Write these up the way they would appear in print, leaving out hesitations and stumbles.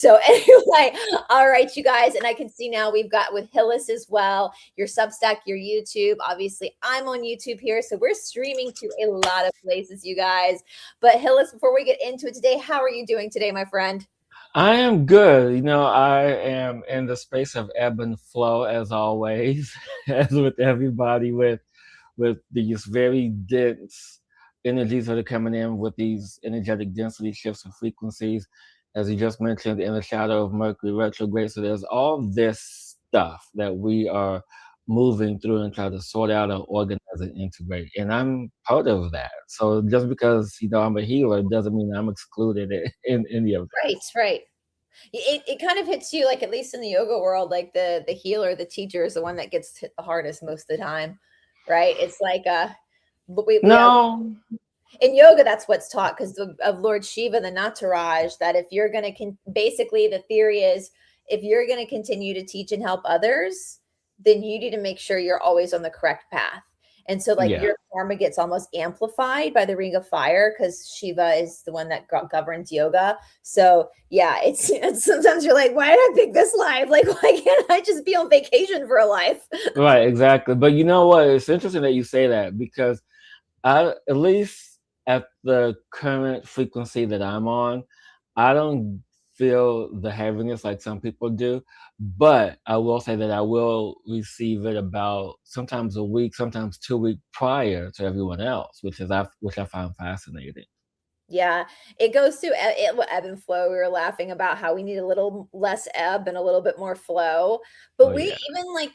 So anyway, all right, you guys, and I can see now we've got with Hillis as well, your Substack, your YouTube. Obviously, I'm on YouTube here, so we're streaming to a lot of places, you guys. But Hillis, before we get into it today, how are you doing today, my friend? I am good. I am in the space of ebb and flow as always, as with everybody with these very dense energies that are coming in with these energetic density shifts and frequencies, as you just mentioned, in the shadow of Mercury retrograde. So there's all this stuff that we are moving through and try to sort out and organize and integrate. And I'm part of that. So just because, I'm a healer doesn't mean I'm excluded in any of that. Right, right. It kind of hits you like at least in the yoga world, like the healer, the teacher is the one that gets hit the hardest most of the time, right? It's like but we have No, in yoga that's what's taught because of Lord Shiva, the Nataraj, that if you're going to basically the theory is if you're going to continue to teach and help others, then you need to make sure you're always on the correct path. And so, like, yeah. your karma gets almost amplified by the Ring of Fire because Shiva is the one that governs yoga. So, yeah, it's sometimes you're like, why did I pick this life? Like, why can't I just be on vacation for a life? Right, exactly. But you know what? It's interesting that you say that because at least at the current frequency that I'm on, I don't feel the heaviness like some people do. But I will say that I will receive it about sometimes a week, sometimes 2 weeks prior to everyone else, which I find fascinating. Yeah, it goes through ebb and flow. We were laughing about how we need a little less ebb and a little bit more flow. Oh But we yeah. even like,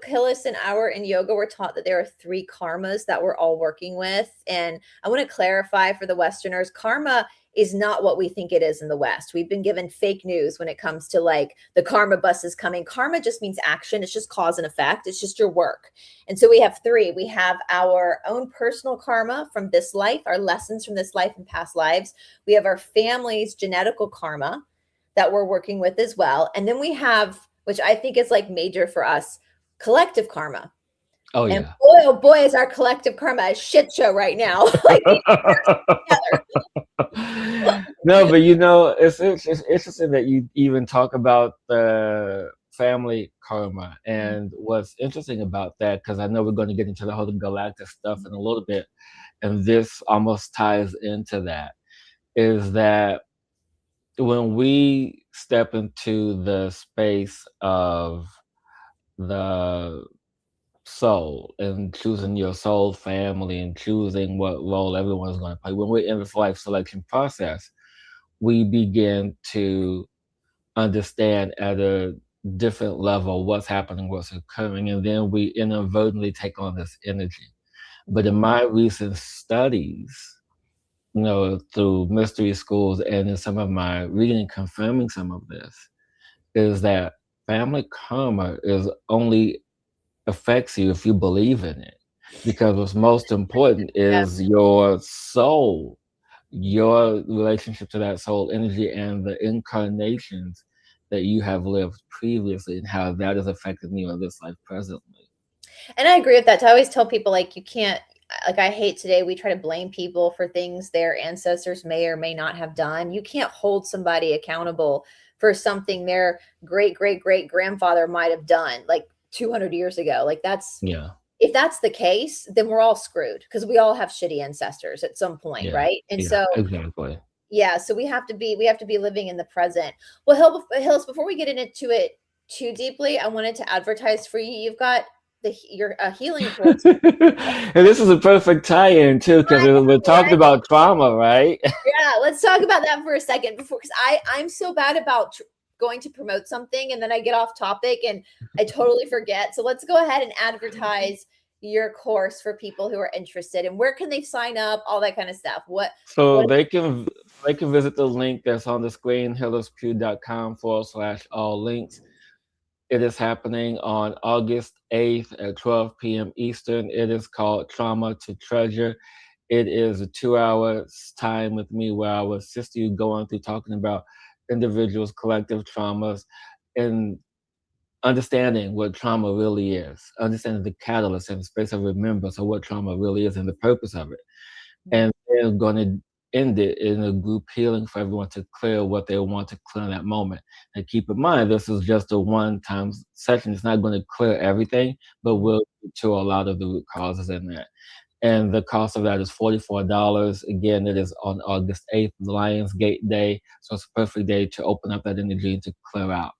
Killis and our in yoga, we're taught that there are three karmas that we're all working with. And I want to clarify for the Westerners, karma is not what we think it is in the West. We've been given fake news when it comes to like the karma bus is coming. Karma just means action, it's just cause and effect, it's just your work. And so we have three. We have our own personal karma from this life, our lessons from this life and past lives. We have our family's genetical karma that we're working with as well. And then we have, which I think is like major for us, collective karma. Oh And yeah. boy, oh boy, is our collective karma a shit show right now. Like we together. No, but it's interesting that you even talk about the family karma. And what's interesting about that, because I know we're going to get into the whole galactic stuff in a little bit, and this almost ties into that, is that when we step into the space of the soul and choosing your soul family and choosing what role everyone's going to play, when we're in this life selection process, we begin to understand at a different level what's happening, what's occurring, and then we inadvertently take on this energy. But in my recent studies, through mystery schools and in some of my reading confirming some of this, is that family karma is only affects you if you believe in it. Because what's most important Yeah. is your soul, your relationship to that soul energy, and the incarnations that you have lived previously, and how that is affecting you in this life presently. And I agree with that. I always tell people like you can't like I hate today we try to blame people for things their ancestors may or may not have done. You can't hold somebody accountable for something their great grandfather might have done like 200 years ago. Like that's Yeah, if that's the case, then we're all screwed because we all have shitty ancestors at some point, yeah, right? And yeah, so exactly. yeah, so we have to be living in the present. Well, Hills, before we get into it too deeply, I wanted to advertise for you. You've got your healing course. And this is a perfect tie-in too, because I we're know, talking right? about trauma, right? Yeah, let's talk about that for a second before because I'm so bad about going to promote something and then I get off topic and I totally forget. So let's go ahead and advertise your course for people who are interested and where can they sign up, all that kind of stuff. So What they can visit the link that's on the screen, hillispew.com/all links. It is happening on August 8th at 12 p.m. Eastern. It is called Trauma to Treasure. It is a 2 hour time with me where I will assist you going through talking about individuals, collective traumas, and understanding what trauma really is, understanding the catalyst and the space of remembrance of what trauma really is and the purpose of it. And they're going to end it in a group healing for everyone to clear what they want to clear in that moment. And keep in mind, this is just a one-time session. It's not going to clear everything, but will get to a lot of the root causes in that. And the cost of that is $44. Again, it is on August 8th, Lionsgate Day. So it's a perfect day to open up that energy and to clear out.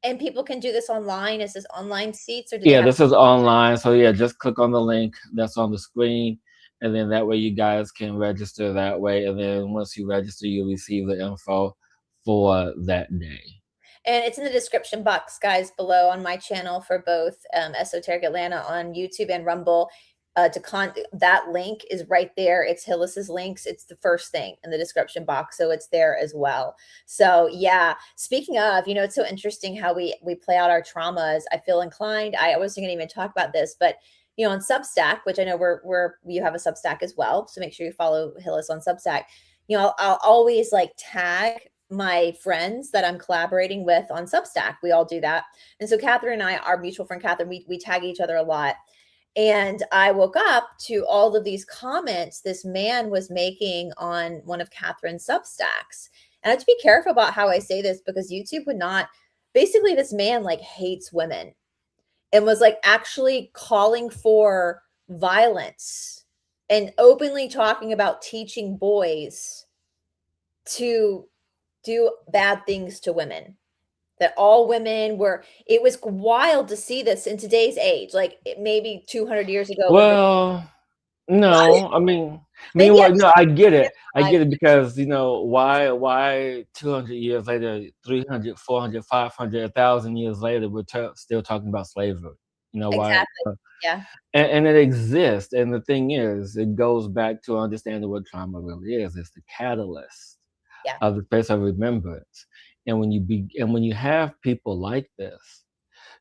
And people can do this online. Is this online seats or do they Yeah, have? this is online. So yeah, just click on the link that's on the screen. And then that way you guys can register that way. And then once you register, you'll receive the info for that day. And it's in the description box, guys, below on my channel for both Esoteric Atlanta on YouTube and Rumble. That link is right there. It's Hillis's links. It's the first thing in the description box, so it's there as well. So yeah, speaking of, it's so interesting how we play out our traumas. I feel inclined. I wasn't going to even talk about this, but on Substack, which I know you have a Substack as well, so make sure you follow Hillis on Substack. I'll always like tag my friends that I'm collaborating with on Substack. We all do that. And so Catherine and I, our mutual friend Catherine, we tag each other a lot. And I woke up to all of these comments this man was making on one of Catherine's Substacks. And I have to be careful about how I say this because YouTube would not, basically this man like hates women and was like actually calling for violence and openly talking about teaching boys to do bad things to women, that all women were. It was wild to see this in today's age, like maybe 200 years ago. Well, no, I mean, Maybe well, I'm no, I get it. I like, get it because, why 200 years later, 300, 400, 500, 1,000 years later, we're still talking about slavery. Why? exactly. Yeah. And it exists. And the thing is, it goes back to understanding what trauma really is. It's the catalyst Yeah. of the space of remembrance. And when you have people like this,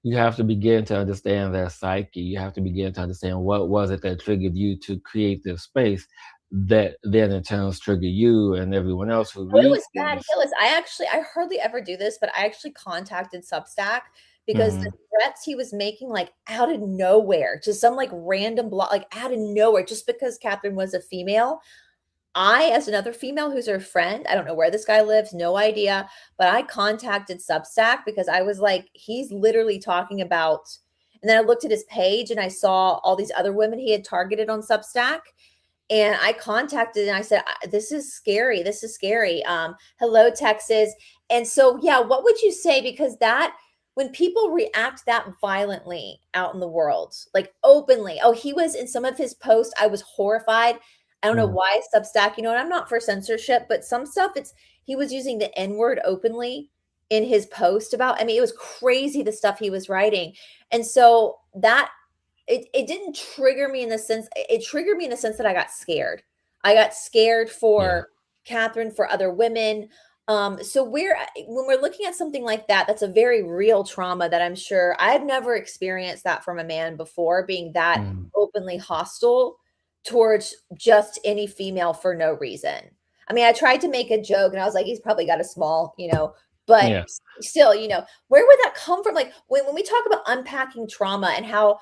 you have to begin to understand their psyche. You have to begin to understand what was it that triggered you to create this space that then in turn trigger you and everyone else who Oh, it reads was bad. this. Hillis, I hardly ever do this, but I actually contacted Substack because the Mhm. threats he was making, like out of nowhere, to some like random blog, like out of nowhere, just because Catherine was a female. I, as another female who's her friend, I don't know where this guy lives, no idea, but I contacted Substack because I was like, he's literally talking about, and then I looked at his page and I saw all these other women he had targeted on Substack. And I contacted and I said, this is scary. This is scary. Hello, Texas. And so, yeah, what would you say? Because when people react that violently out in the world, like openly, he was in some of his posts, I was horrified. I don't know Mhm. why Substack, and I'm not for censorship, but some stuff he was using the N word openly in his post about, I mean, it was crazy the stuff he was writing. And so it didn't trigger me in the sense, it triggered me in the sense that I got scared. I got scared Yeah. for Catherine, for other women. So when we're looking at something like that, that's a very real trauma that I'm sure I've never experienced that from a man before, being that Mhm. openly hostile towards just any female for no reason. I mean, I tried to make a joke and I was like, he's probably got a small, but Yeah. still, where would that come from? Like when we talk about unpacking trauma and how,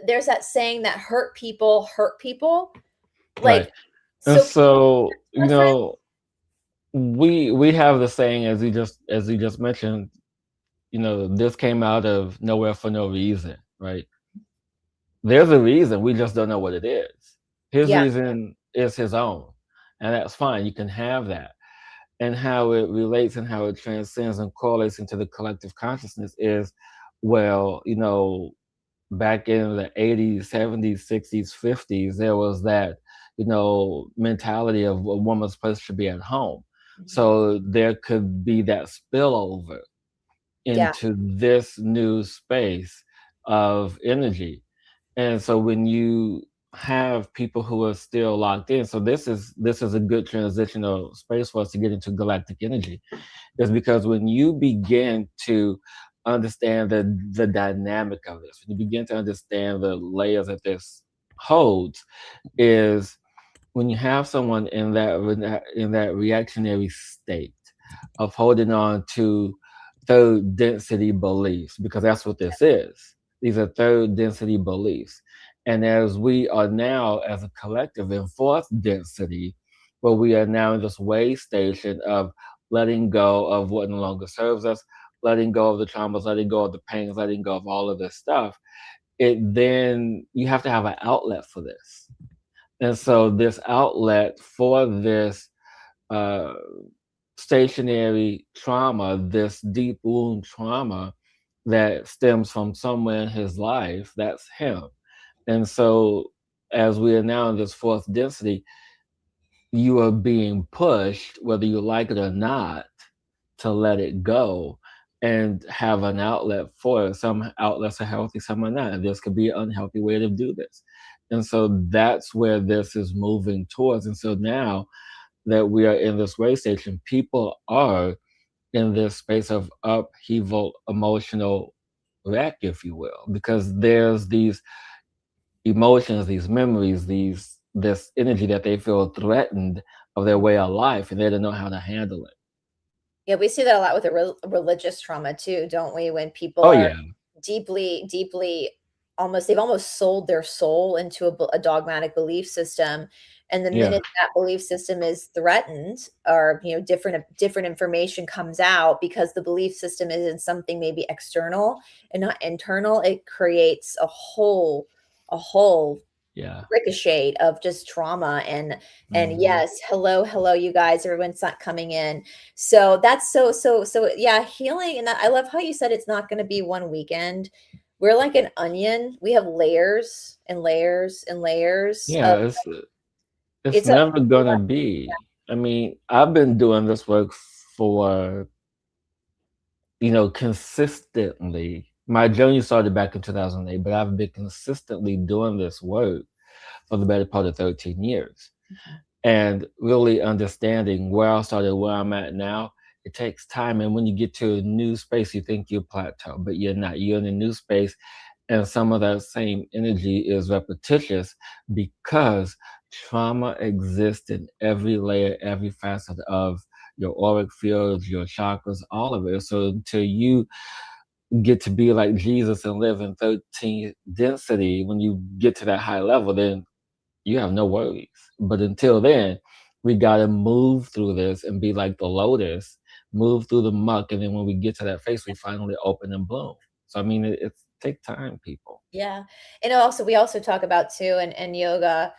there's that saying that hurt people hurt people. Right. Like, And so so, different. we have the saying as you just mentioned, this came out of nowhere for no reason, right? There's a reason, we just don't know what it is. His Yeah. reason is his own, and that's fine. You can have that. And how it relates and how it transcends and correlates into the collective consciousness is, well, back in the 80s, 70s, 60s, 50s, there was that, mentality of a woman's place should be at home. Mhm. So there could be that spillover Yeah. into this new space of energy. And so when you have people who are still locked in, so this is a good transitional space for us to get into galactic energy, is because when you begin to understand the dynamic of this, when you begin to understand the layers that this holds, is when you have someone in that reactionary state of holding on to third density beliefs, because that's what this is. These are third density beliefs. And as we are now, as a collective, in fourth density, where we are now in this way station of letting go of what no longer serves us, letting go of the traumas, letting go of the pains, letting go of all of this stuff. It then you have to have an outlet for this. And so this outlet for this uh, stationary trauma, this deep wound trauma that stems from somewhere in his life, that's him. And so as we are now in this fourth density, you are being pushed, whether you like it or not, to let it go and have an outlet for it. Some outlets are healthy, some are not. And this could be an unhealthy way to do this. And so that's where this is moving towards. And so now that we are in this way station, people are in this space of upheaval, emotional wreck, if you will, because there's these emotions, these memories, this energy that they feel threatened of their way of life, and they don't know how to handle it. Yeah, we see that a lot with religious trauma too, don't we? When people Oh are yeah, deeply, deeply, they've almost sold their soul into a dogmatic belief system, and the yeah, minute that belief system is threatened, or different information comes out because the belief system isn't something maybe external and not internal, it creates a whole yeah. ricochet of just trauma. And Hmm. yes, hello you guys, everyone's not coming in. So that's so yeah, healing. And that, I love how you said it's not going to be one weekend. We're like an onion. We have layers and layers and layers of Yeah, it's it's a never gonna be. I mean, I've been doing this work for consistently. My journey started back in 2008, but I've been consistently doing this work for the better part of 13 years. And really understanding where I started, where I'm at now, it takes time. And when you get to a new space, you think you plateau, but you're not. You're in a new space, and some of that same energy is repetitious because trauma exists in every layer, every facet of your auric fields, your chakras, all of it. So until you get to be like Jesus and live in 13th density, when you get to that high level, then you have no worries. But until then, we got to move through this and be like the lotus, move through the muck. And then when we get to that phase, we finally open and bloom. So, I mean, it's take time, people. Yeah. And also, we also talk about too, and yoga,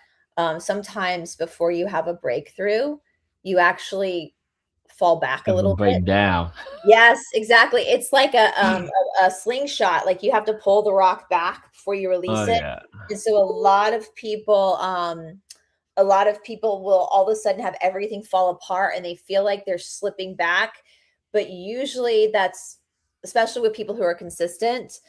sometimes before you have a breakthrough, you actually fall back a Have a little bit. breakdown. Yes, exactly. It's like a slingshot. Like you have to pull the rock back before you Oh, release it. yeah. And so a lot of people will all of a sudden have everything fall apart and they feel like they're slipping back. But usually that's, especially with people who are consistent,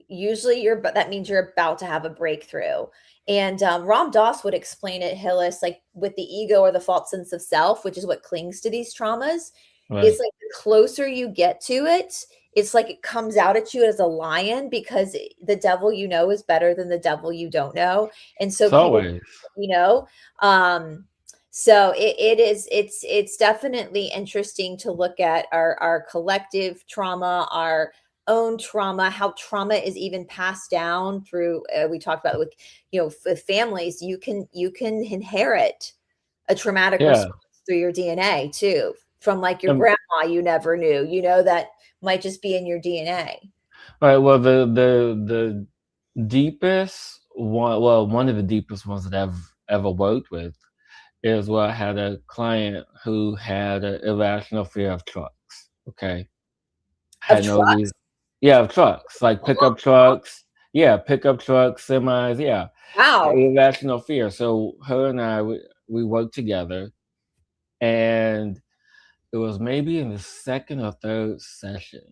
usually that means you're about to have a breakthrough. And Ram Dass would explain it, Hillis, like with the ego or the false sense of self, which is what clings to these traumas. It's Right. like the closer you get to it, it's like it comes out at you as a lion, because the devil you know is better than the devil you don't know. And so It's people, always. you know, um, so it's definitely interesting to look at our collective trauma, our own trauma, how trauma is even passed down through, we talked about it with, with families. You can inherit a traumatic Yeah. response through your DNA too, from like your Um, grandma you never knew, that might just be in your DNA. all right. Well, the deepest one, well, one of the deepest ones that I've ever worked with is where I had a client who had an irrational fear of trucks. Okay. Of Had no trucks. reason. Yeah, of trucks, like pickup trucks. Yeah, pickup trucks, semis. Yeah, Wow. irrational fear. So her and I, we worked together, and it was maybe in the second or third session,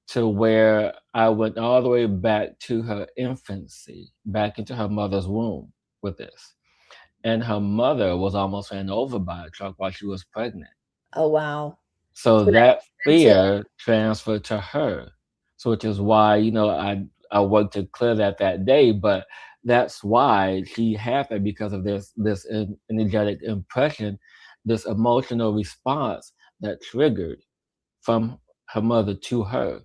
to where I went all the way back to her infancy, back into her mother's womb with this. And her mother was almost ran over by a truck while she was pregnant. Oh, wow. So So that that mental. fear transferred to her. So which is why, I worked to clear that day, but that's why she had that, because of this energetic impression, this emotional response that triggered from her mother to her.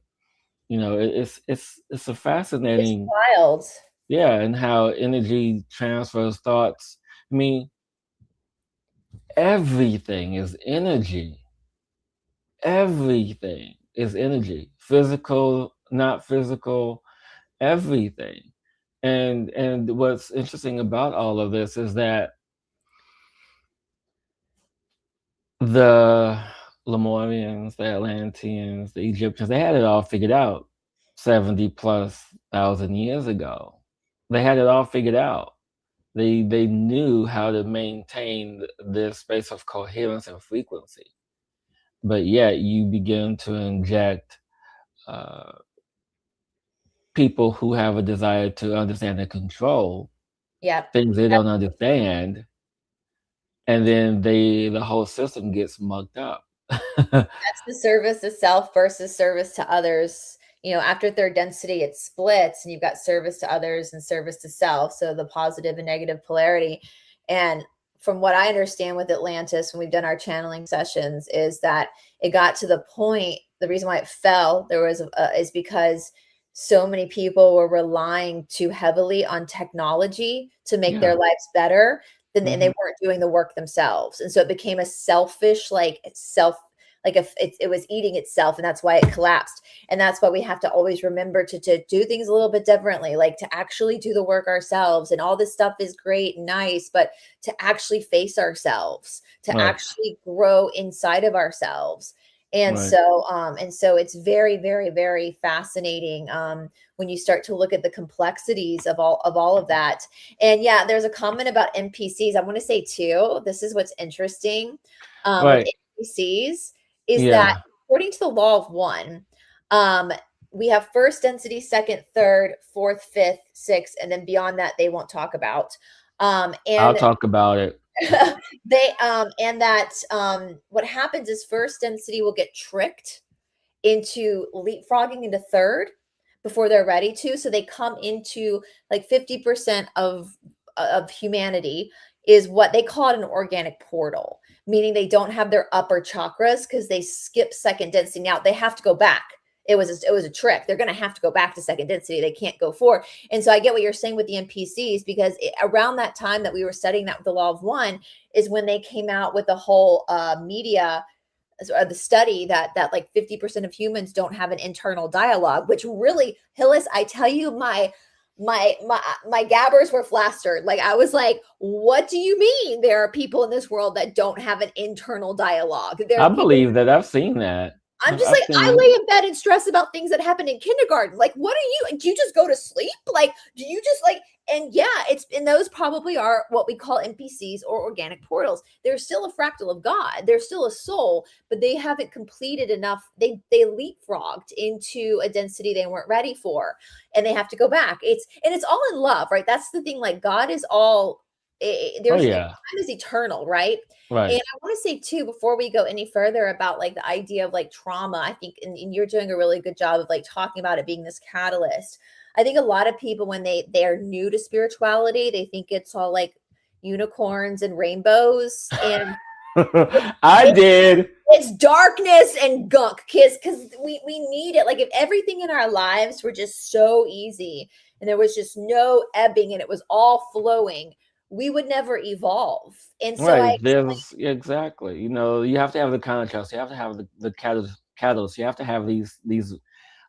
It's a It's fascinating, wild. yeah, and how energy transfers thoughts I mean, everything is energy. Everything is energy. Physical, not physical, everything. And what's interesting about all of this is that the Lemurians, the Atlanteans, the Egyptians, they had it all figured out 70 plus thousand years ago. They had it all figured out. They knew how to maintain this space of coherence and frequency. But yet you begin to inject uh, people who have a desire to understand and control Yep. things they don't understand, and then the whole system gets mucked up. That's the service to self versus service to others. After third density, it splits, and you've got service to others and service to self. So the positive and negative polarity. And from what I understand with Atlantis, when we've done our channeling sessions, is that it got to the point. The reason why it fell is because so many people were relying too heavily on technology to make their Yeah. lives better, and they Hmm. weren't doing the work themselves. And so it became a selfish, like if it was eating itself, and that's why it collapsed. And that's why we have to always remember to do things a little bit differently, like to actually do the work ourselves. And all this stuff is great and nice, but to actually face ourselves, to Right. actually grow inside of ourselves. And Right. so it's very, very, very fascinating when you start to look at the complexities of all of that. And yeah, there's a comment about NPCs. I want to say too, this is what's interesting with Right. NPCs is that Yeah. according to the law of one, um, we have first density, second, third, fourth, fifth, sixth, and then beyond that they won't talk about. I'll And talk about it. they and that what happens is first density will get tricked into leapfrogging into third before they're ready to. So they come into like 50% of humanity is what they call it, an organic portal, meaning they don't have their upper chakras because they skip second density. Now they have to go back. It was a trick. They're going to have to go back to second density. They can't go forward. And so I get what you're saying with the NPCs, because around that time that we were studying that with the law of one is when they came out with the whole media, the study that like 50% of humans don't have an internal dialogue, which really, Hillis, I tell you, my gabbers were flastered. Like I was like, what do you mean there are people in this world that don't have an internal dialogue? There I are people. believe that. I've seen that. I'm just I've like, I seen. lay in bed and stress about things that happened in kindergarten. Like, what are you? Do you just go to sleep? Like, do you just like? And yeah, and those probably are what we call NPCs or organic portals. They're still a fractal of God. They're still a soul, but they haven't completed enough. They leapfrogged into a density they weren't ready for, and they have to go back. It's all in love, right? That's the thing. Like God is all. Oh There's time yeah. is eternal, right? And Right. I want to say too, before we go any further about like the idea of like trauma, I think, and you're doing a really good job of like talking about it being this catalyst. I think a lot of people, when they are new to spirituality, they think it's all like unicorns and rainbows, and I it, did. it's darkness and gunk, kids, because we need it. Like if everything in our lives were just so easy and there was just no ebbing and it was all flowing, we would never evolve. And so I Right. There's exactly. You have to have the contrast. You have to have the catalyst. You have to have these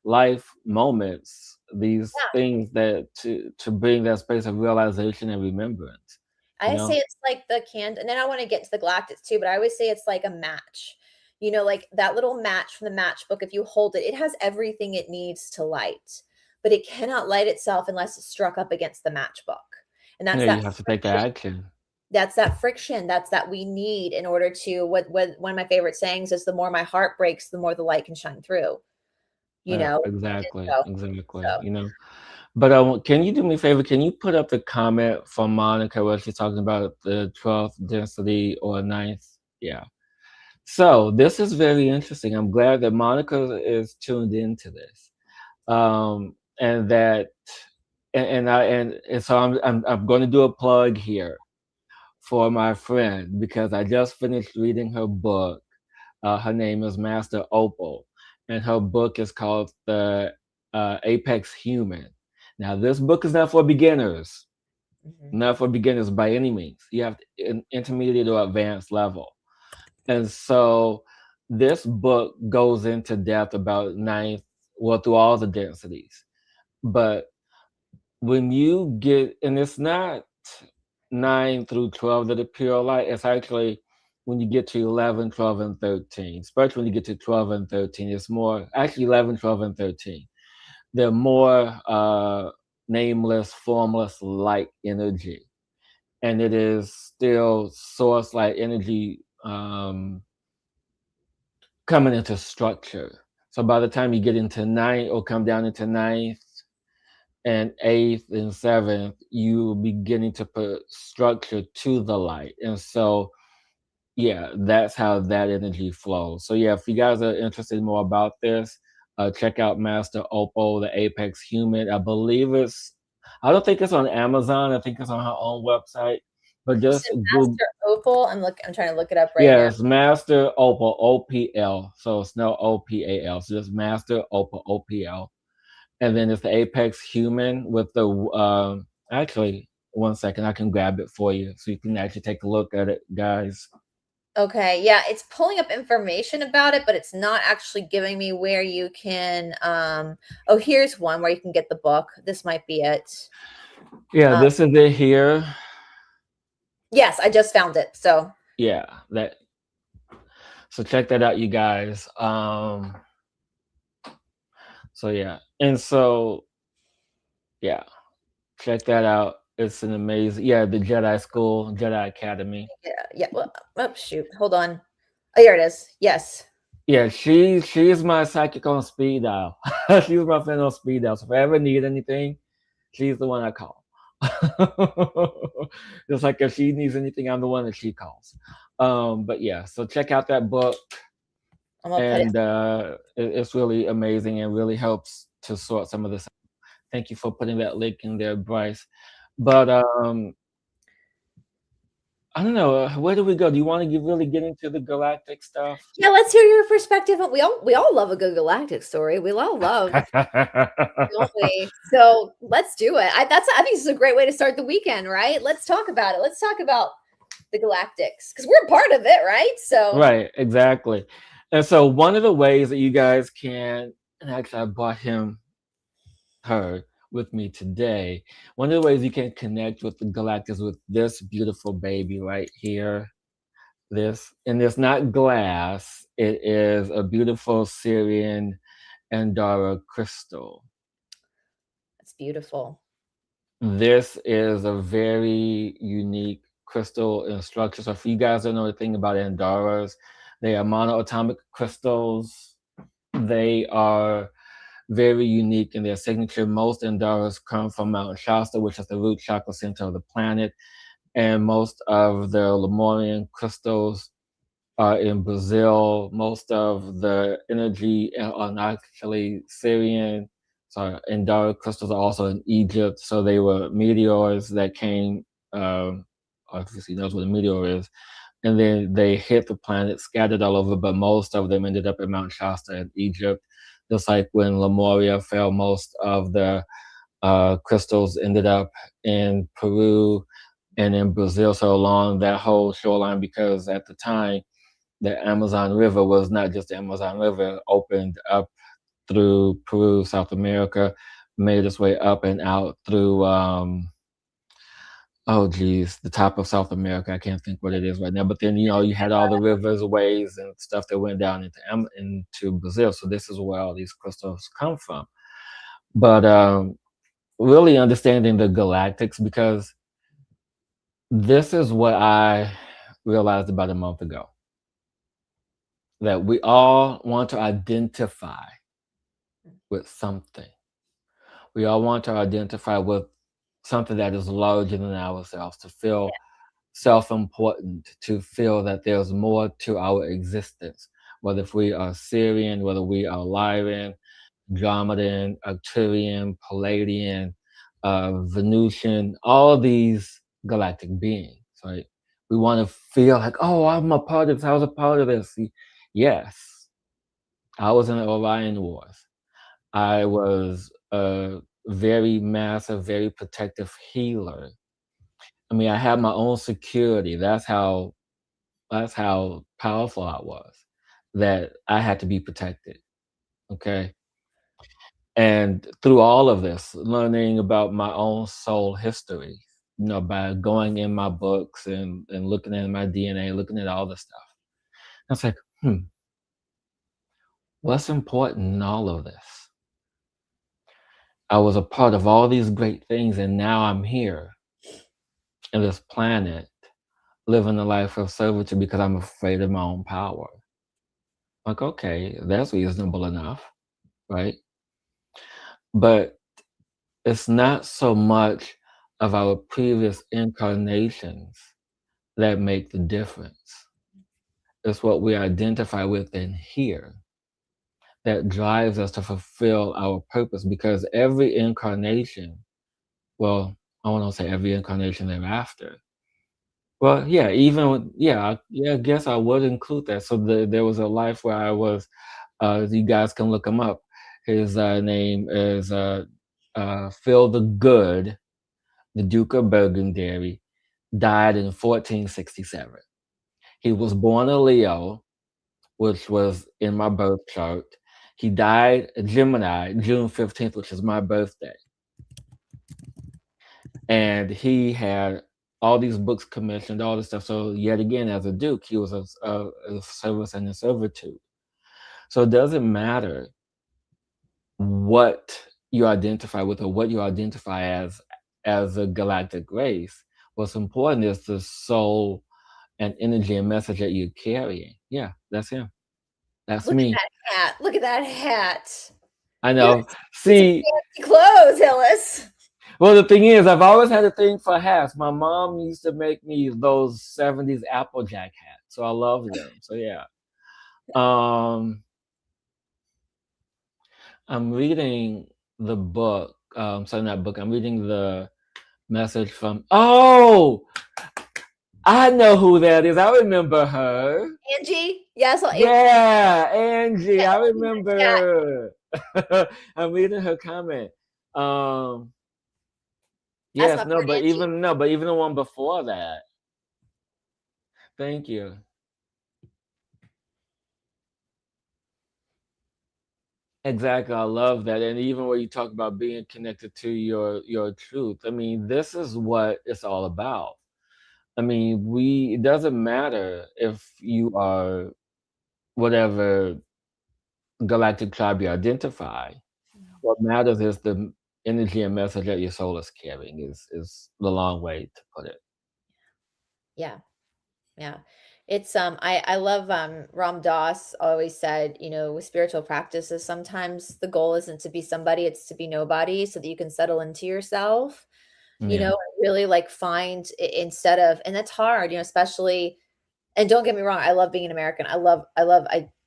life moments, these yeah, things that to bring that space of realization and remembrance. You I say know. it's like the can, and then I want to get to the Galactics too, but I always say it's like a match. Like that little match from the matchbook, if you hold it, it has everything it needs to light, but it cannot light itself unless it's struck up against the matchbook. And that's Yeah. that You have to take the friction. action. That's that friction. That's that we need in order to what one of my favorite sayings is, the more my heart breaks, the more the light can shine through, you know. And Exactly. so Exactly. so But can you do me a favor? Can you put up the comment from Monica where she's talking about the 12th density or ninth? Yeah. So this is very interesting. I'm glad that Monica is tuned into this. And that and so I'm going to do a plug here for my friend because I just finished reading her book. Her name is Master Opal, and her book is called The Apex Human. Now, this book is not for beginners. Mhm. not for beginners by any means. You have intermediate or advanced level. And so this book goes into depth about ninth, well, through all the densities. But when you get, and it's not 9 through 12 that are pure light, it's actually when you get to 11, 12, and 13, especially when you get to 12 and 13, it's more, actually 11, 12, and 13. They're more nameless, formless light energy. And it is still source light energy coming into structure. So by the time you get into ninth or come down into ninth and eighth and seventh, you beginning to put structure to the light. And so, yeah, that's how that energy flows. So yeah, if you guys are interested more about this, check out Master Opal, the Apex Human. I don't think it's on Amazon. I think it's on her own website. But You just said Google, Master Opal. I'm trying to look it up right now. yes, Master Opal, OPL. So it's no OPAL. So just Master Opal, OPL. And then it's the Apex Human with the actually 1 second, I can grab it for you so you can actually take a look at it, guys. Okay, yeah, it's pulling up information about it, but it's not actually giving me where you can oh, here's one where you can get the book. This might be it. Yeah, Uh, this is it here. yes, I just found it. So, Yeah, that, so check that out, you guys. So yeah. And so yeah, check that out. It's an amazing, yeah, the Jedi School, Jedi Academy. yeah, yeah. Well, oh, shoot. Hold on. Oh, here it is. Yes. Yeah, she's my psychic on speed dial. She's my friend on speed dial. So if I ever need anything, she's the one I call. Just like if she needs anything, I'm the one that she calls. But yeah, so check out that book, I'm gonna put it. and it's really amazing and really helps to sort some of this. Thank you for putting that link in there, Bryce. But I don't know. Where do we go? Do you want to really get into the galactic stuff? Yeah, let's hear your perspective. We all love a good galactic story. We all love, don't we? So let's do it. I think this is a great way to start the weekend, right? Let's talk about it. Let's talk about the Galactics because we're part of it, right? So Right, exactly. And so one of the ways that you guys can, and actually I brought her with me today. One of the ways you can connect with the Galactus with this beautiful baby right here. This, and it's not glass, it is a beautiful Syrian Andara crystal. it's beautiful. This is a very unique crystal in structure. So if you guys don't know anything about Andaras, they are monoatomic crystals. They are very unique in their signature. Most Andaras come from Mount Shasta, which is the root chakra center of the planet. And most of the Lemurian crystals are in Brazil. Most of the energy are actually Syrian. So Andara crystals are also in Egypt. So they were meteors that came. Obviously, knows what a meteor is, and then they hit the planet, scattered all over. But most of them ended up in Mount Shasta in Egypt. Just like when Lemuria fell, most of the crystals ended up in Peru and in Brazil. So along that whole shoreline, because at the time the Amazon River was not just the Amazon River, it opened up through Peru, South America, made its way up and out through oh geez, the top of South America. I can't think what it is right now. But then you had all the rivers, ways, and stuff that went down into Brazil. So this is where all these crystals come from. But really understanding the galactics, because this is what I realized about a month ago, that we all want to identify with something. We all want to identify with something that is larger than ourselves, to feel self important, to feel that there's more to our existence. Whether if we are Syrian, whether we are Lyran, Andromedan, Arcturian, Palladian, Venusian, all of these galactic beings, right? We want to feel like, oh, I'm a part of this, I was a part of this. Yes, I was in the Orion Wars. I was a very massive, very protective healer I mean, I had my own security. That's how powerful I was. That I had to be protected. Okay. And through all of this, learning about my own soul history, by going in my books and looking at my DNA, looking at all this stuff. I was like, what's important in all of this? I was a part of all these great things, and now I'm here in this planet living a life of servitude because I'm afraid of my own power. Like, okay, that's reasonable enough, right? But it's not so much of our previous incarnations that make the difference. It's what we identify with in here that drives us to fulfill our purpose, because every incarnation, well, I want to say every incarnation thereafter. Well, yeah, I guess I would include that. So there was a life where I was, you guys can look him up. His name is Phil the Good, the Duke of Burgundy, died in 1467. He was born a Leo, which was in my birth chart. He died a Gemini, June 15th, which is my birthday. And he had all these books commissioned, all this stuff. So yet again, as a duke, he was a service and a servitude. So it doesn't matter what you identify with or what you identify as a galactic race. What's important is the soul and energy and message that you're carrying. Yeah, that's him. That's Look at me. that hat. Look at that hat. I You know. got some See, fancy clothes, Hillis. well, the thing is, I've always had a thing for hats. My mom used to make me those 70s Applejack hats, so I love them. So yeah. Um, I'm reading the book. Sorry, not book. I'm reading the message from. Oh, I know who that is. I remember her. Angie? Yes, Yeah, Angie. I yeah. remember. I'm reading her comment. Um, That's my yes, friend Angie. but even the one before that. Thank you. Exactly, I love that, and even when you talk about being connected to your truth, I mean, this is what it's all about. I mean, it doesn't matter if you are whatever galactic tribe you identify. What matters is the energy and message that your soul is carrying is the long way to put it. Yeah. Yeah. It's I love Ram Dass always said, with spiritual practices, sometimes the goal isn't to be somebody, it's to be nobody so that you can settle into yourself, Yeah, and really like find instead of, and that's hard, especially, and don't get me wrong, I love being an American. I love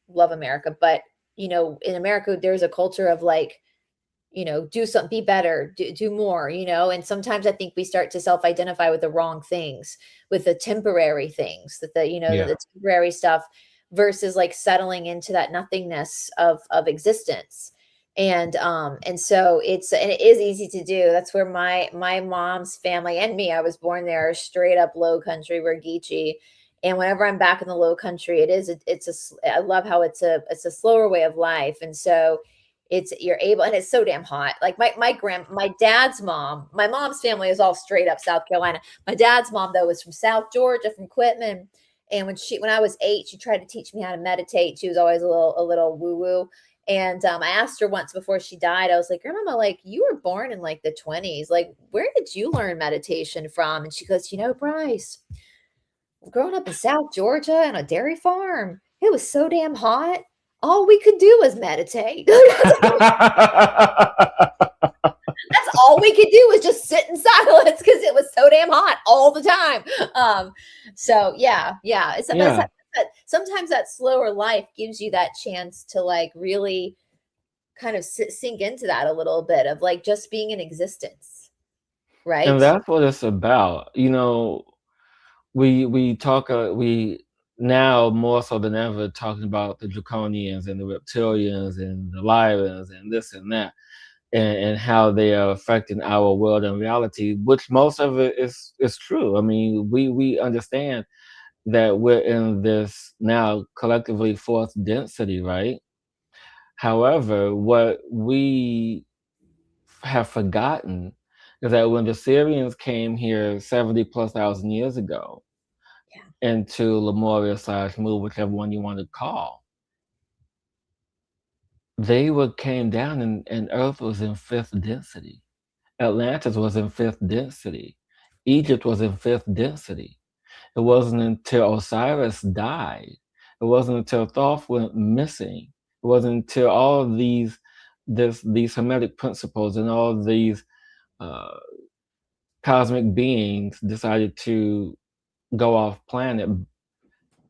America, but in America there's a culture of like, do something, be better, do more, and sometimes I think we start to self-identify with the wrong things, with the temporary things, that yeah. the temporary stuff versus like settling into that nothingness of existence. And so it is easy to do. That's where my mom's family and me, I was born there, straight up low country, we're Geechee. And whenever I'm back in the low country, I love how it's a slower way of life. And so you're able, and it's so damn hot. Like my dad's mom, my mom's family is all straight up South Carolina. My dad's mom though was from South Georgia, from Quitman. And when I was 8, she tried to teach me how to meditate. She was always a little woo woo. And I asked her once before she died, I was like, Grandmama, like, you were born in like the 20s. Like, where did you learn meditation from? And she goes, Bryce, growing up in South Georgia on a dairy farm, it was so damn hot. All we could do was meditate. That's all we could do was just sit in silence because it was so damn hot all the time. So yeah. Yeah. Sometimes that slower life gives you that chance to like really kind of sink into that a little bit of like just being in existence, And right? that's what it's about. We now more so than ever talking about the draconians and the reptilians and the lions and this and that. and how they are affecting our world and reality, which most of it is true. I mean, we understand that we're in this now collectively fourth density, right? However, what we have forgotten is that when the Syrians came here 70 plus thousand years ago Yeah. into Lemuria slash Mu, whichever one you want to call, they were came down and Earth was in fifth density. Atlantis was in fifth density. Egypt was in fifth density. It wasn't until Osiris died. It wasn't until Thoth went missing. It wasn't until all of these Hermetic principles and all these uh, cosmic beings decided to go off planet,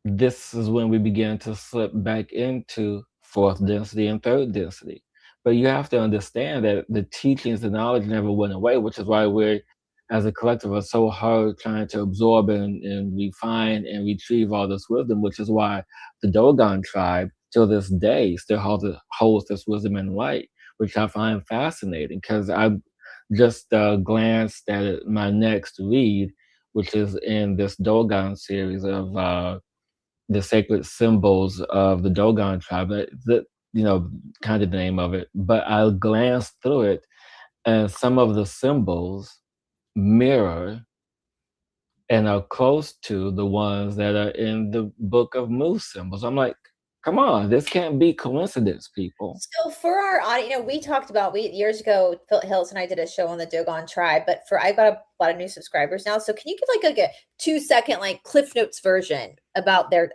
this is when we begin to slip back into fourth density and third density. But you have to understand that the teachings, the knowledge never went away, which is why we're, as a collective, are so hard trying to absorb and refine and retrieve all this wisdom, which is why the Dogon tribe, till this day, still holds this wisdom and light, which I find fascinating because I just glanced at my next read, which is in this Dogon series of the sacred symbols of the Dogon tribe. You know, kind of the name of it. But I glanced through it, and some of the symbols mirror and are close to the ones that are in the Book of Moose symbols. I'm like, come on, this can't be coincidence, people. So for our audience, we talked about we years ago, Hillis and I did a show on the Dogon tribe, but for I've got a lot of new subscribers now. So can you give like a 2 second like Cliff Notes version about that?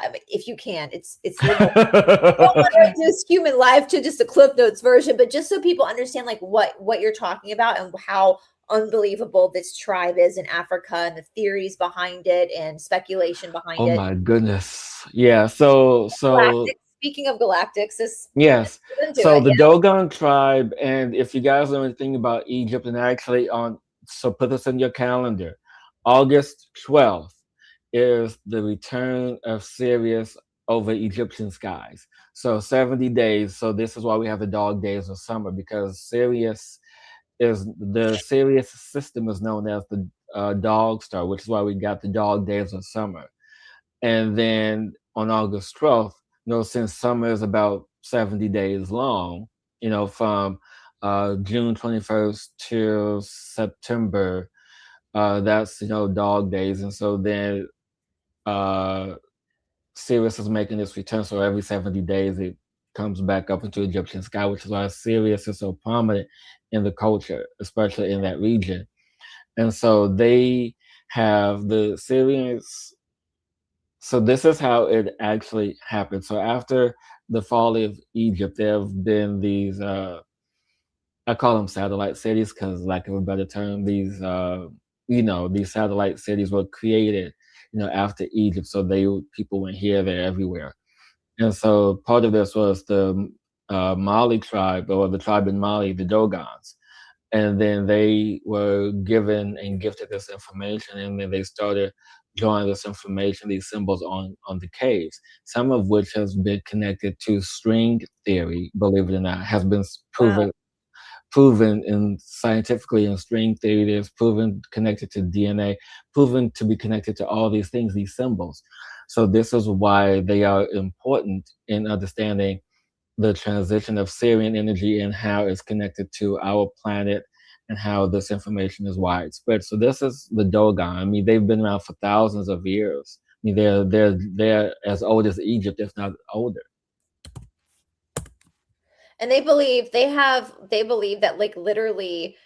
I mean, if you can, it's I don't want to reduce human life to just a Cliff Notes version, but just so people understand like what you're talking about and how unbelievable this tribe is in Africa and the theories behind it and speculation behind Oh it. my goodness. Yeah, so Galactics. Speaking of Galactics, this yes. get into So it. the Dogon tribe, and if you guys know anything about Egypt, and actually so put this in your calendar. August 12th is the return of Sirius over Egyptian skies. So 70 days. So this is why we have the dog days of summer, because the Sirius system is known as the dog star, which is why we got the dog days of summer. And then on August 12th, since summer is about 70 days long, from June 21st to September, that's, dog days. And so then uh, Sirius is making its return. So every 70 days, it comes back up into Egyptian sky, which is why Sirius is so prominent in the culture, especially in that region. And so they have the Sirius. So this is how it actually happened. So after the fall of Egypt, there have been these I call them satellite cities because, lack of a better term, these satellite cities were created, after Egypt. So people went here, there, everywhere. And so part of this was the Mali tribe, or the tribe in Mali, the Dogons. And then they were given and gifted this information, and then they started drawing this information, these symbols on the caves, some of which has been connected to string theory, believe it or not, has been Wow. proven in scientifically in string theory. There's proven connected to DNA, proven to be connected to all these things, these symbols. So this is why they are important in understanding the transition of Syrian energy and how it's connected to our planet and how this information is widespread. So this is the Dogon. I mean, they've been around for thousands of years. I mean, they're as old as Egypt, if not older. And they believe that like literally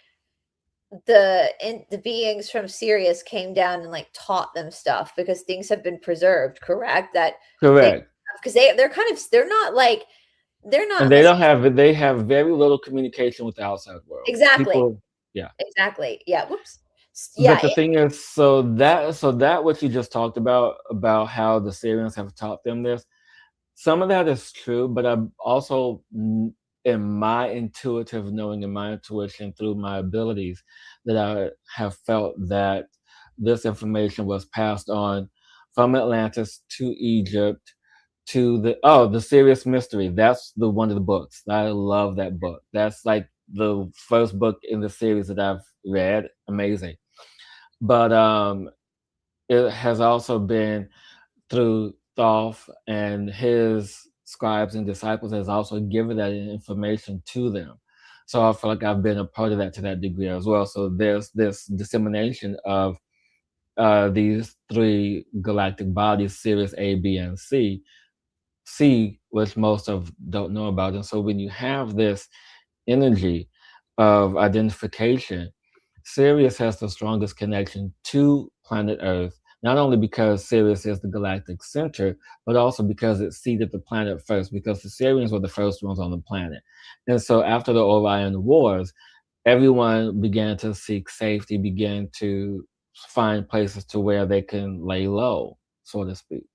the beings from Sirius came down and like taught them stuff because things have been preserved, correct? That they Correct. because they're And not necessarily they have very little communication with the outside world. exactly. People, yeah. Exactly. Yeah. Whoops. Yeah. But the thing is, so that what you just talked about how the Syrians have taught them this, some of that is true, but I'm also, in my intuitive knowing, in my intuition through my abilities, that I have felt that this information was passed on from Atlantis to Egypt to the Serious Mystery. That's the one of the books. I love that book. That's like the first book in the series that I've read. Amazing. But it has also been through Thoth and his scribes and disciples has also given that information to them. So I feel like I've been a part of that to that degree as well. So there's this dissemination of these three galactic bodies, Sirius A, B, and C, which most of don't know about. And so when you have this energy of identification, Sirius has the strongest connection to planet Earth, not only because Sirius is the galactic center, but also because it seeded the planet first, because the Sirians were the first ones on the planet. And so after the Orion Wars, everyone began to seek safety, began to find places to where they can lay low, so to speak.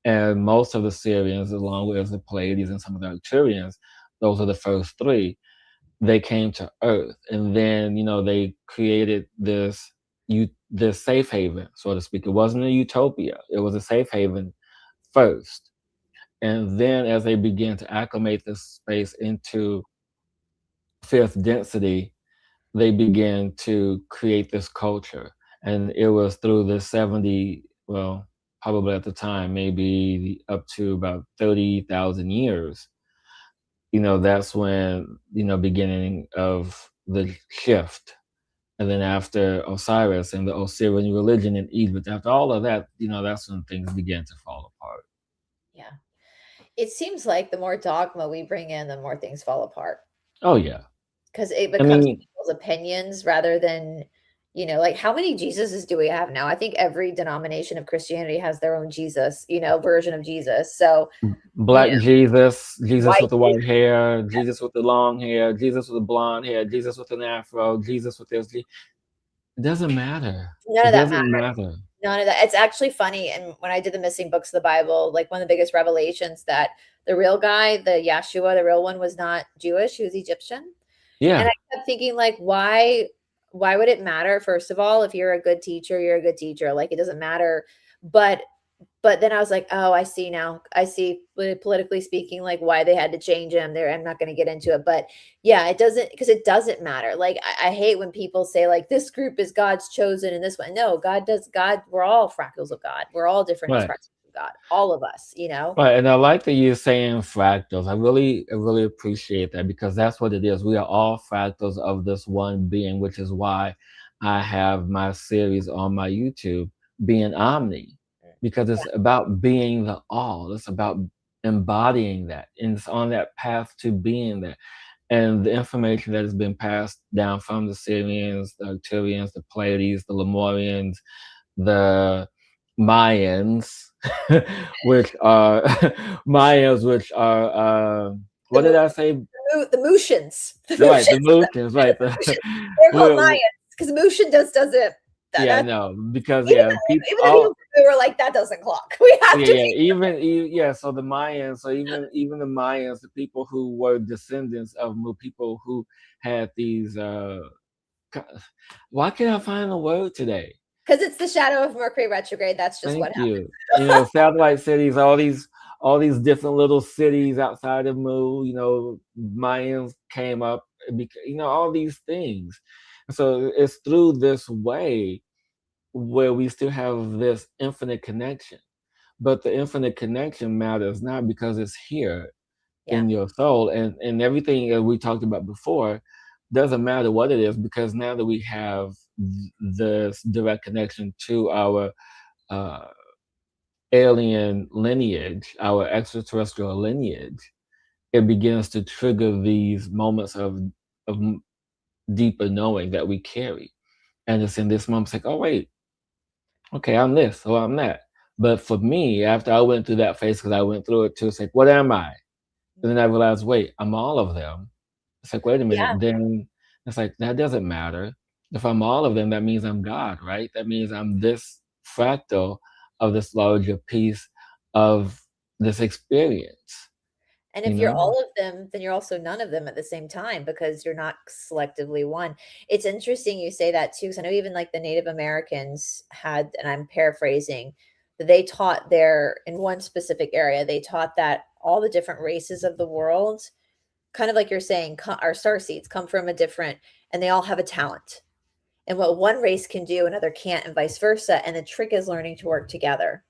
And most of the Syrians, along with the Pleiades and some of the Arcturians, those are the first three, they came to Earth. And then, they created this safe haven, so to speak. It wasn't a utopia, it was a safe haven first. And then as they began to acclimate this space into fifth density, they began to create this culture. And it was through the 70, well, probably at the time, maybe up to about 30,000 years, that's when, beginning of the shift. And then after Osiris and the Osirian religion in Egypt, after all of that, that's when things began to fall apart. Yeah. It seems like the more dogma we bring in, the more things fall apart. Oh, yeah. Because it I becomes mean, people's opinions rather than, like how many Jesuses do we have now? I think every denomination of Christianity has their own Jesus, version of Jesus. So, Black Jesus, Jesus white with the white hair, Jesus with the long hair, Jesus with the blonde hair, Jesus with an afro, Jesus with this. It doesn't matter. none It of that doesn't matters. matter. None of that. It's actually funny. And when I did the missing books of the Bible, like one of the biggest revelations that the real guy, the Yeshua, the real one, was not Jewish, he was Egyptian. And Yeah. I kept thinking, like, why would it matter? First of all, if you're a good teacher, you're a good teacher. Like, it doesn't matter. But then I was like, oh, I see now. I see, politically speaking, like why they had to change him there. I'm not going to get into it, but yeah, it doesn't, because it doesn't matter. Like, I hate when people say like this group is God's chosen and this one. No, God, we're all fractals of God. We're all different Right. expressions of God. All of us. Right. And I like that you're saying fractals. I really appreciate that because that's what it is. We are all fractals of this one being, which is why I have my series on my YouTube, Being Omni, because it's about being the all. It's about embodying that. And it's on that path to being that. And the information that has been passed down from the Syrians, the Arcturians, the Pleiades, the Lemurians, the Mayans, which are what did I say? The Moutians. Right, the Moutians, right. They're called Mayans because Moutian doesn't. Yeah, no, because even people, the people who were like, that doesn't clock. We have to. So the Mayans, so even the Mayans, the people who were descendants of people who had these. Why can't I find the word today? Because it's the shadow of Mercury retrograde. That's just what Thank happens. satellite cities, all these different little cities outside of Mu, Mayans came up, all these things. So it's through this way where we still have this infinite connection. But the infinite connection matters not because it's here in your soul and everything that we talked about before doesn't matter what it is because now that we have this direct connection to our alien lineage, our extraterrestrial lineage, it begins to trigger these moments of deeper knowing that we carry. And it's in this moment, it's like, oh, wait, okay, I'm this or I'm that. But for me, after I went through that phase, because I went through it too, it's like, what am I? And then I realized, wait, I'm all of them. It's like, wait a minute. Yeah. Then it's like, that doesn't matter. If I'm all of them, that means I'm God, right? That means I'm this fractal of this larger piece of this experience. And if you're all of them, then you're also none of them at the same time because you're not selectively one. It's interesting you say that too, because I know even like the Native Americans had, and I'm paraphrasing, that they taught in one specific area, they taught that all the different races of the world kind of like you're saying, our star seeds come from a different, and they all have a talent. And what one race can do, another can't, and vice versa. And the trick is learning to work together.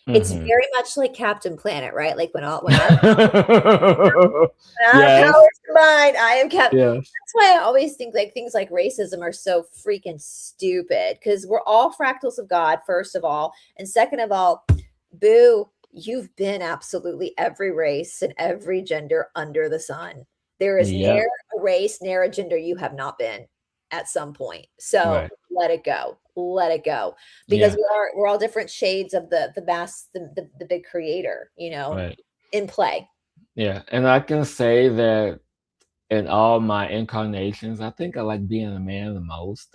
It's Hmm. very much like Captain Planet, right? Like when our Yes, powers combined, I am Captain. yes, That's why I always think like things like racism are so freaking stupid, because we're all fractals of God, first of all, and second of all, boo, you've been absolutely every race and every gender under the sun. There is yep, ne'er a race, ne'er a gender you have not been at some point. So right, let it go. Let it go. Because yeah, we're all different shades of the vast, the big creator, right, in play. yeah. And I can say that in all my incarnations, I think I like being a man the most.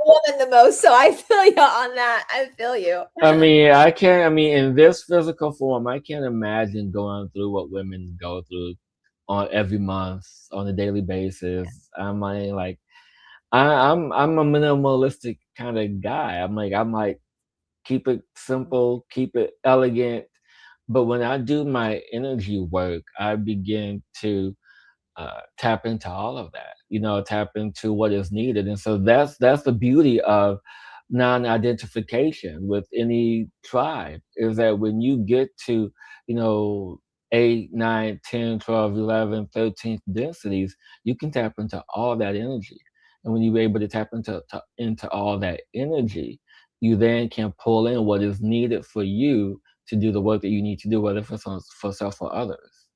Woman the most, so I feel you on that. I feel you. I mean, in this physical form, I can't imagine going through what women go through on every month, on a daily basis. Like, I'm a minimalistic kind of guy. I'm like, keep it simple, keep it elegant. But when I do my energy work, I begin to tap into all of that, tap into what is needed. And so that's the beauty of non-identification with any tribe, is that when you get to, you know 8, 9, 10, 12, 11, 13th densities, you can tap into all that energy. And when you're able to tap into all that energy, you then can pull in what is needed for you to do the work that you need to do, whether for self or others.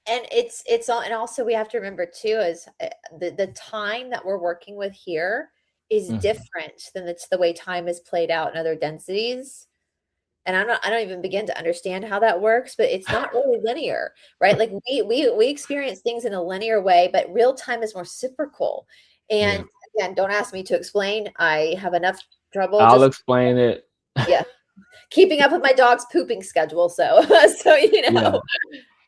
And it's all, and also we have to remember too is the time that we're working with here is Mhm. different than it's the way time is played out in other densities. And I don't even begin to understand how that works, but it's not really linear, right? Like we experience things in a linear way, but real time is more reciprocal. Yeah. And again, don't ask me to explain. I have enough trouble I'll just, explain it. yeah, keeping up with my dog's pooping schedule. So so Yeah.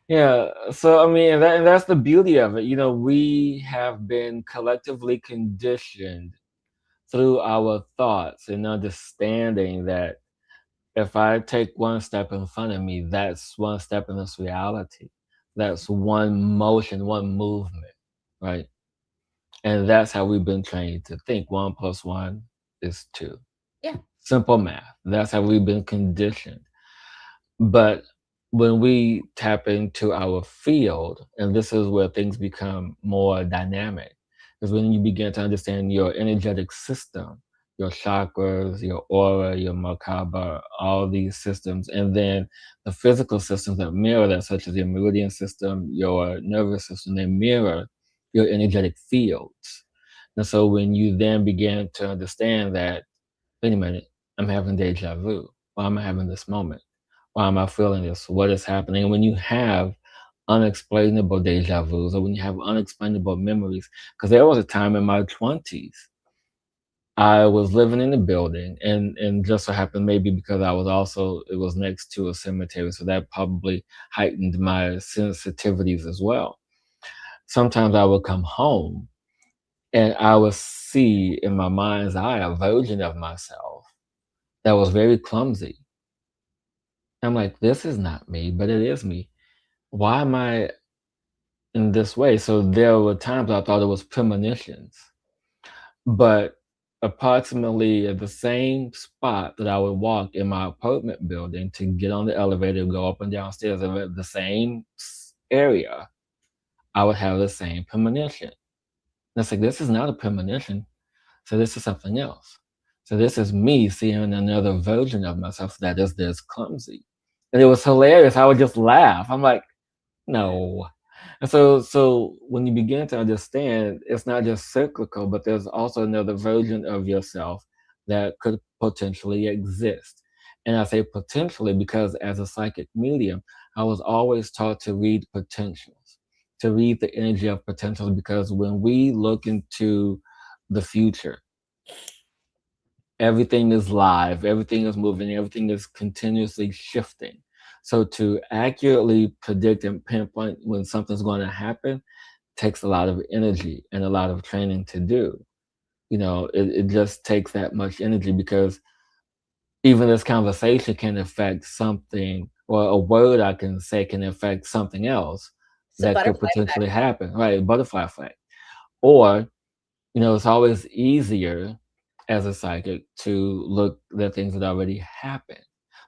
Yeah. So, I mean, and that's the beauty of it. We have been collectively conditioned through our thoughts and understanding that if I take one step in front of me, that's one step in this reality. That's one motion, one movement, right? And that's how we've been trained to think. One plus one is two. yeah. Simple math. That's how we've been conditioned. But when we tap into our field, and this is where things become more dynamic, is when you begin to understand your energetic system, your chakras, your aura, your makaba, all these systems, and then the physical systems that mirror that, such as your meridian system, your nervous system, they mirror your energetic fields. And so when you then begin to understand that, wait a minute, I'm having deja vu. Why am I having this moment? Why am I feeling this? What is happening? And when you have unexplainable deja vus, or when you have unexplainable memories, because there was a time in my 20s, I was living in a building, and just so happened, maybe because it was next to a cemetery, so that probably heightened my sensitivities as well. Sometimes I would come home and I would see in my mind's eye a version of myself that was very clumsy. I'm like, this is not me, but it is me. Why am I in this way? So there were times I thought it was premonitions, but approximately at the same spot that I would walk in my apartment building to get on the elevator, go up and down stairs, and at the same area, I would have the same premonition. And it's like, this is not a premonition. So this is something else. So this is me seeing another version of myself that is this clumsy. And it was hilarious. I would just laugh. I'm like, no. And so when you begin to understand, it's not just cyclical, but there's also another version of yourself that could potentially exist. And I say potentially because as a psychic medium, I was always taught to read potentials, to read the energy of potentials, because when we look into the future, everything is live, everything is moving, everything is continuously shifting. So to accurately predict and pinpoint when something's going to happen takes a lot of energy and a lot of training to do. It just takes that much energy, because even this conversation can affect something or a word I can say can affect something else It's a that could butterfly potentially effect. happen, right? Butterfly effect. Or, it's always easier as a psychic to look at things that already happened.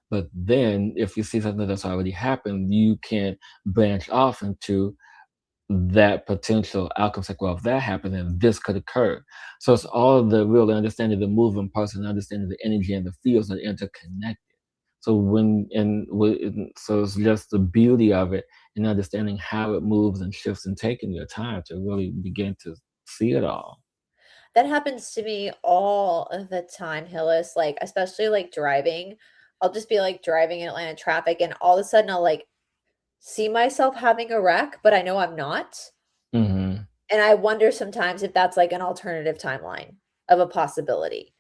But then if you see something that's already happened, you can branch off into that potential outcome. Like, well, if that happened, then this could occur. So it's all the real understanding the moving parts and understanding the energy and the fields that are interconnected. So so it's just the beauty of it and understanding how it moves and shifts and taking your time to really begin to see it all. That happens to me all of the time, Hillis, like, especially, like, driving. I'll just be, like, driving in Atlanta traffic, and all of a sudden, I'll, like, see myself having a wreck, but I know I'm not, Hmm. and I wonder sometimes if that's, like, an alternative timeline of a possibility.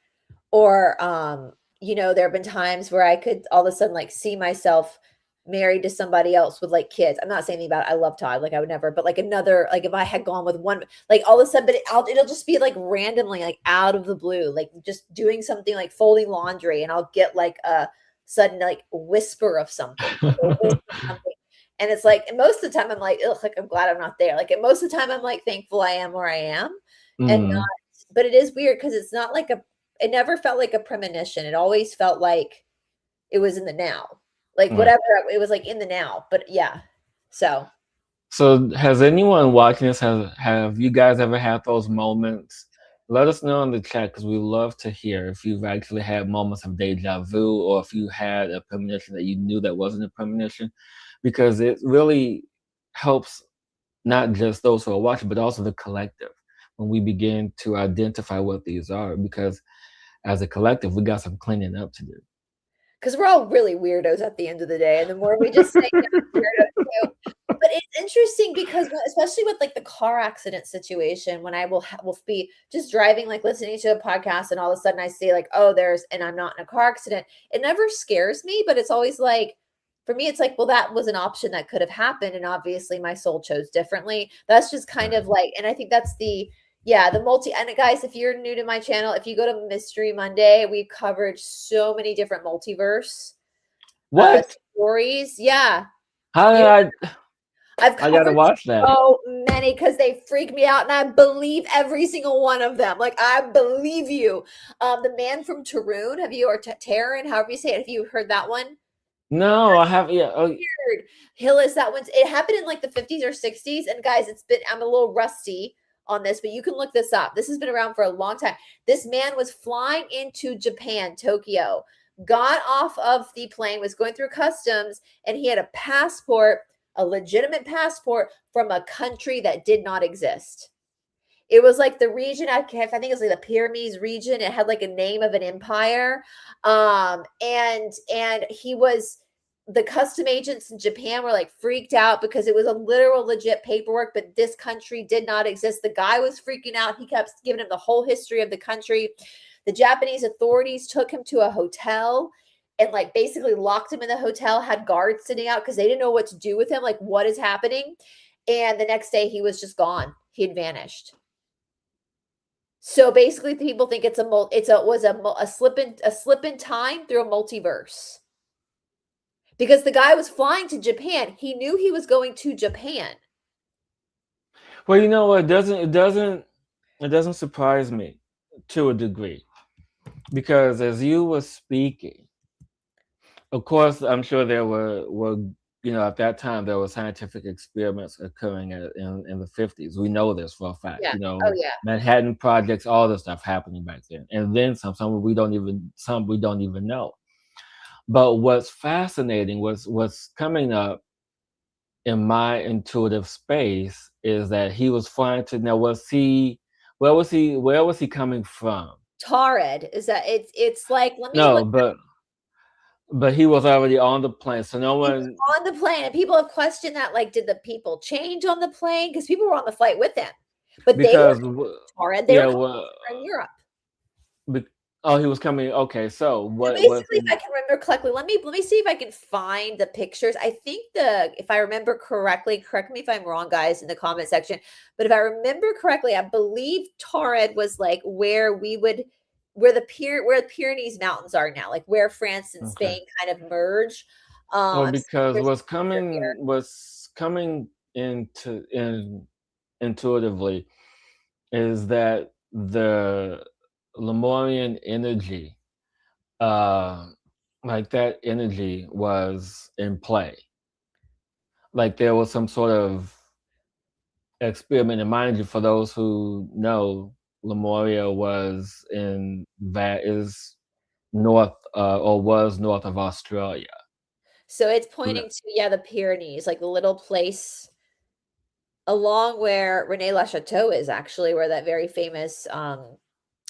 Or, there have been times where I could all of a sudden, like, see myself married to somebody else with, like, kids. I'm not saying anything about it, I love Todd, like, I would never, but, like, another like, if I had gone with one like, all of a sudden, but it'll just be, like, randomly, like, out of the blue, like, just doing something, like, folding laundry, and I'll get, like, a sudden, like, whisper of something, like, a whiff of something, and it's like and most of the time, I'm like, "Ugh," like, I'm glad I'm not there, like, and most of the time, I'm, like, thankful I am where I am, and Hmm. but it is weird because it's not like a it never felt like a premonition. It always felt like it was in the now. Like Right. whatever it was like in the now. But yeah. So So has anyone watching this have you guys ever had those moments? Let us know in the chat because we love to hear if you've actually had moments of deja vu or if you had a premonition that you knew that wasn't a premonition, because it really helps not just those who are watching, but also the collective when we begin to identify what these are. Because as a collective, we got some cleaning up to do. because we're all really weirdos at the end of the day. And the more we just say yeah, weirdo too. But it's interesting because especially with like the car accident situation, when I will be just driving, like listening to a podcast, and all of a sudden I see like, oh, and I'm not in a car accident. It never scares me, but it's always like, for me, it's like, well, that was an option that could have happened, and obviously my soul chose differently. That's just kind of Right. like, and I think that's the multi. And guys, if you're new to my channel, if you go to Mystery Monday, we've covered so many different multiverse What? stories. Yeah, How you did I've I gotta covered watch that. so many because they freak me out, and I believe every single one of them. Like I believe you. The man from Tarun, have you or Taryn, however you say it, have you heard that one? No, I haven't yet. Oh, Weird. Hillis, that one's it happened in like the 50s or 60s. And guys, I'm a little rusty on this, but you can look this up. This has been around for a long time. This man was flying into Japan, Tokyo, got off of the plane, was going through customs, and he had a passport, a legitimate passport from a country that did not exist. It was like the region, I think it was like the Pyrenees region. It had like a name of an empire. And he was the custom agents in Japan were like freaked out because it was a literal legit paperwork, but this country did not exist. The guy was freaking out. He kept giving him the whole history of the country. The Japanese authorities took him to a hotel and like basically locked him in the hotel, had guards sitting out because they didn't know what to do with him. Like, what is happening? And the next day he was just gone. He had vanished. So basically, people think a slip in time through a multiverse because the guy was flying to Japan. He knew he was going to Japan. well, you know what? It doesn't surprise me to a degree because as you were speaking, of course, I'm sure there were at that time there were scientific experiments occurring in the 50s. We know this for a fact. Yeah. Oh yeah. Manhattan projects, all this stuff happening back then, and then some we don't even know. But what's fascinating, what's coming up in my intuitive space is that he was flying to now was he where was he coming from? Tared is that it's like let me No, look. but he was already on the plane, so no He was one on the plane, and people have questioned that. Like, did the people change on the plane? Because people were on the flight with him, but they because were Tared. They were yeah, well, in Europe. be, oh, he was coming. Okay, so So what was basically, if I can remember correctly, let me see if I can find the pictures. I think if I remember correctly, correct me if I'm wrong, guys, in the comment section. But if I remember correctly, I believe Torrid was like where the Pyrenees Mountains are now, like where France and okay? Spain kind of merge. Well, So because there's what's coming into in intuitively is that the Lemurian energy, uh, like that energy was in play. Like there was some sort of experiment. And mind you, for those who know, Lemuria was in that is north or was north of Australia. so it's Yeah. pointing to, yeah, the Pyrenees, like the little place along where Rene Chateau is, actually, where that very famous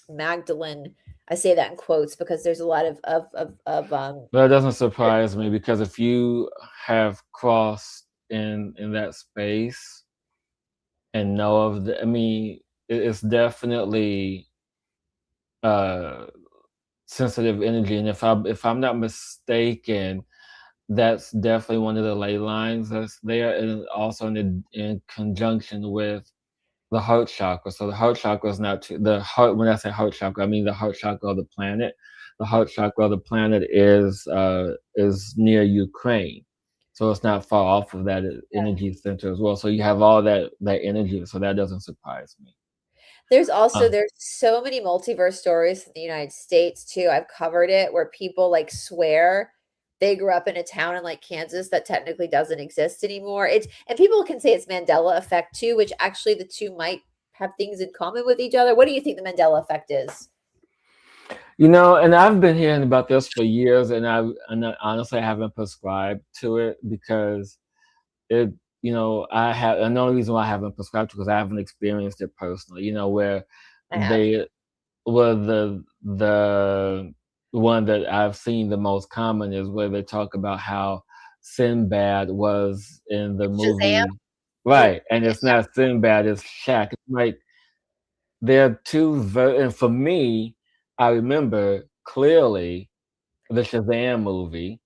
Magdalene, I say that in quotes because there's a lot of That doesn't surprise me because if you have crossed in that space and know of the, I mean, it's definitely uh sensitive energy, and if I'm not mistaken, that's definitely one of the ley lines that's there, and also in conjunction with the heart chakra. So the heart chakra is not too, the heart. When I say heart chakra, I mean the heart chakra of the planet. The heart chakra of the planet is near Ukraine, so it's not far off of that energy center as well. So you have all that energy. So that doesn't surprise me. there's so many multiverse stories in the United States too. I've covered it where people like swear they grew up in a town in like Kansas that technically doesn't exist anymore. It's and people can say it's Mandela effect too, which actually the two might have things in common with each other. What do you think the Mandela effect is? And I've been hearing about this for years, and honestly, I haven't prescribed to it because it, and the only reason why I haven't prescribed to because I haven't experienced it personally. Where I have. they were the one that I've seen the most common is where they talk about how Sinbad was in the Shazam? movie, Yeah. right? And it's not Sinbad, it's Shaq. It's like there are and for me, I remember clearly the Shazam movie,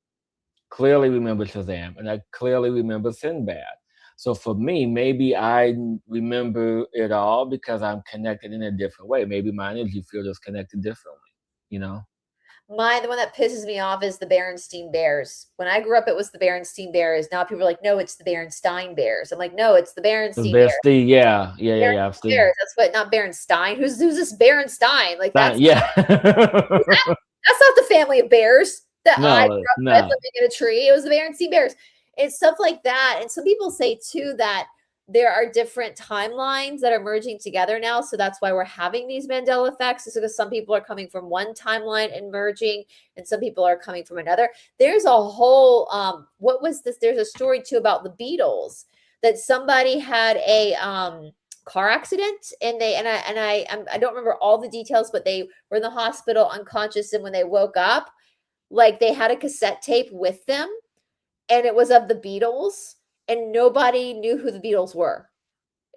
clearly remember Shazam, and I clearly remember Sinbad. So for me, maybe I remember it all because I'm connected in a different way. Maybe my energy field is connected differently, you know? The one that pisses me off is the Berenstein Bears. When I grew up, it was the Berenstein Bears. Now people are like, no, it's the Berenstein Bears. I'm like, no, it's the The Berenstein Bears. bestie, yeah, yeah, yeah, yeah. I've Berenstein seen Bears. That's what, not Berenstein. Who's this Berenstein? Like that. that's Yeah. that's not the family of bears that I No, grew up with no. living in a tree. It was the Berenstein Bears. And stuff like that. And some people say too that there are different timelines that are merging together now. So that's why we're having these Mandela effects, is because some people are coming from one timeline and merging, and some people are coming from another. There's a whole what was this? There's a story too about the Beatles that somebody had a car accident, and I don't remember all the details, but they were in the hospital unconscious, and when they woke up, like they had a cassette tape with them, and it was of the Beatles, and nobody knew who the Beatles were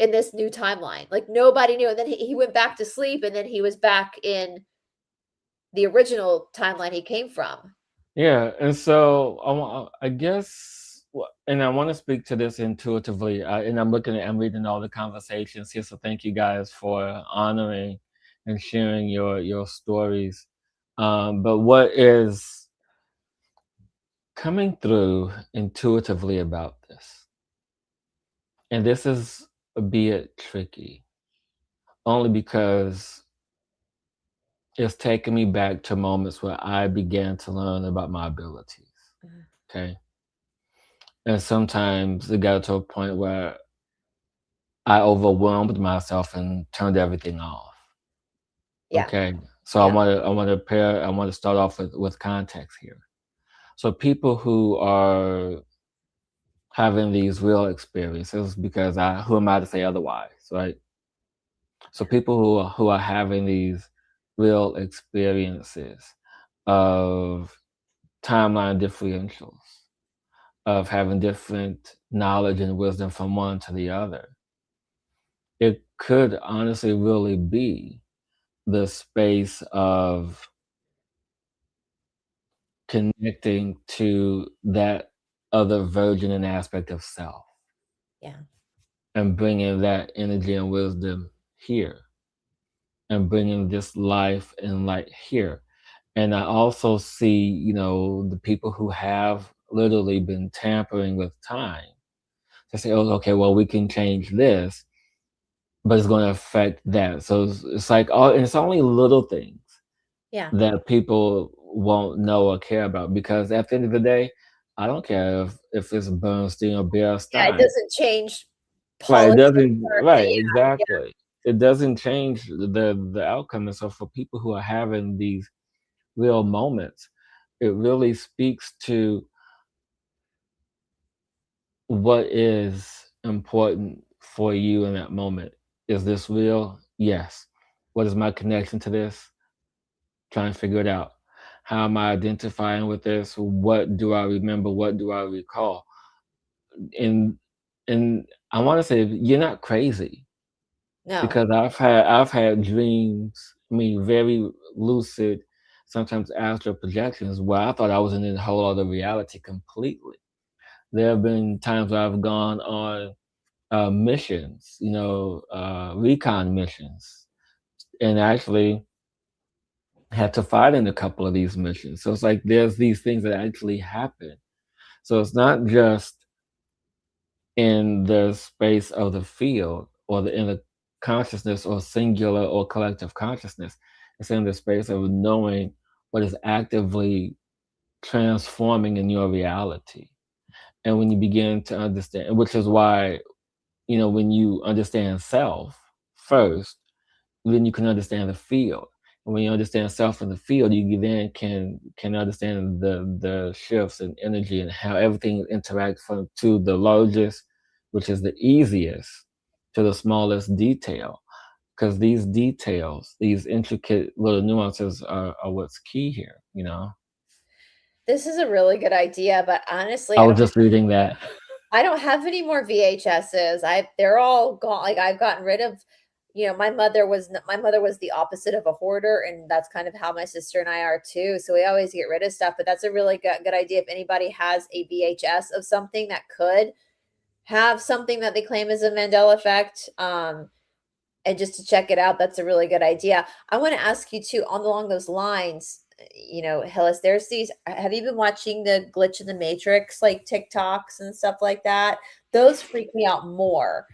in this new timeline. Like nobody knew. And then he went back to sleep, and then he was back in the original timeline he came from. Yeah, and so I guess, and I want to speak to this intuitively. And I'm reading all the conversations here. So thank you guys for honoring and sharing your stories. But what is coming through intuitively about this, and this is a bit tricky, only because it's taken me back to moments where I began to learn about my abilities. Mhm. Okay. And sometimes it got to a point where I overwhelmed myself and turned everything off. Yeah. Okay. So Yeah. I want to start off with context here. So people who are having these real experiences, because who am I to say otherwise, right? So people who are having these real experiences of timeline differentials, of having different knowledge and wisdom from one to the other, it could honestly really be the space of connecting to that other version and aspect of self Yeah. and bringing that energy and wisdom here and bringing this life and light here. And I also see, the people who have literally been tampering with time to say, oh, okay, well, we can change this, but it's going to affect that. So it's like all, and it's only little things Yeah. that people won't know or care about, because at the end of the day, I don't care if it's Bernstein or Bear Yeah, it Stein. doesn't change Right, it politics doesn't, or right, yeah. exactly. It doesn't change the outcome. And so for people who are having these real moments, it really speaks to what is important for you in that moment. Is this real? Yes. What is my connection to this? Trying to figure it out. How am I identifying with this? What do I remember? What do I recall? And and I want to say you're not crazy, No. because I've had dreams, I mean very lucid, sometimes astral projections where I thought I was in a whole other reality completely. There have been times where I've gone on missions, recon missions, and actually had to fight in a couple of these missions. So it's like there's these things that actually happen. So it's not just in the space of the field or in the consciousness or singular or collective consciousness. It's in the space of knowing what is actively transforming in your reality. And when you begin to understand, which is why, when you understand self first, then you can understand the field. And when you understand self in the field, you then can understand the shifts in energy and how everything interacts from to the largest, which is the easiest, to the smallest detail. Because these details, these intricate little nuances are what's key here. This is a really good idea, but honestly, I was just reading that. I don't have any more VHSs. They're all gone. Like I've gotten rid of, my mother was the opposite of a hoarder, and that's kind of how my sister and I are too. So we always get rid of stuff, but that's a really good idea. If anybody has a VHS of something that could have something that they claim is a Mandela effect, and just to check it out, that's a really good idea. I want to ask you too, on along those lines, Hillis, there's these. Have you been watching the glitch in the matrix, like TikToks and stuff like that? Those freak me out more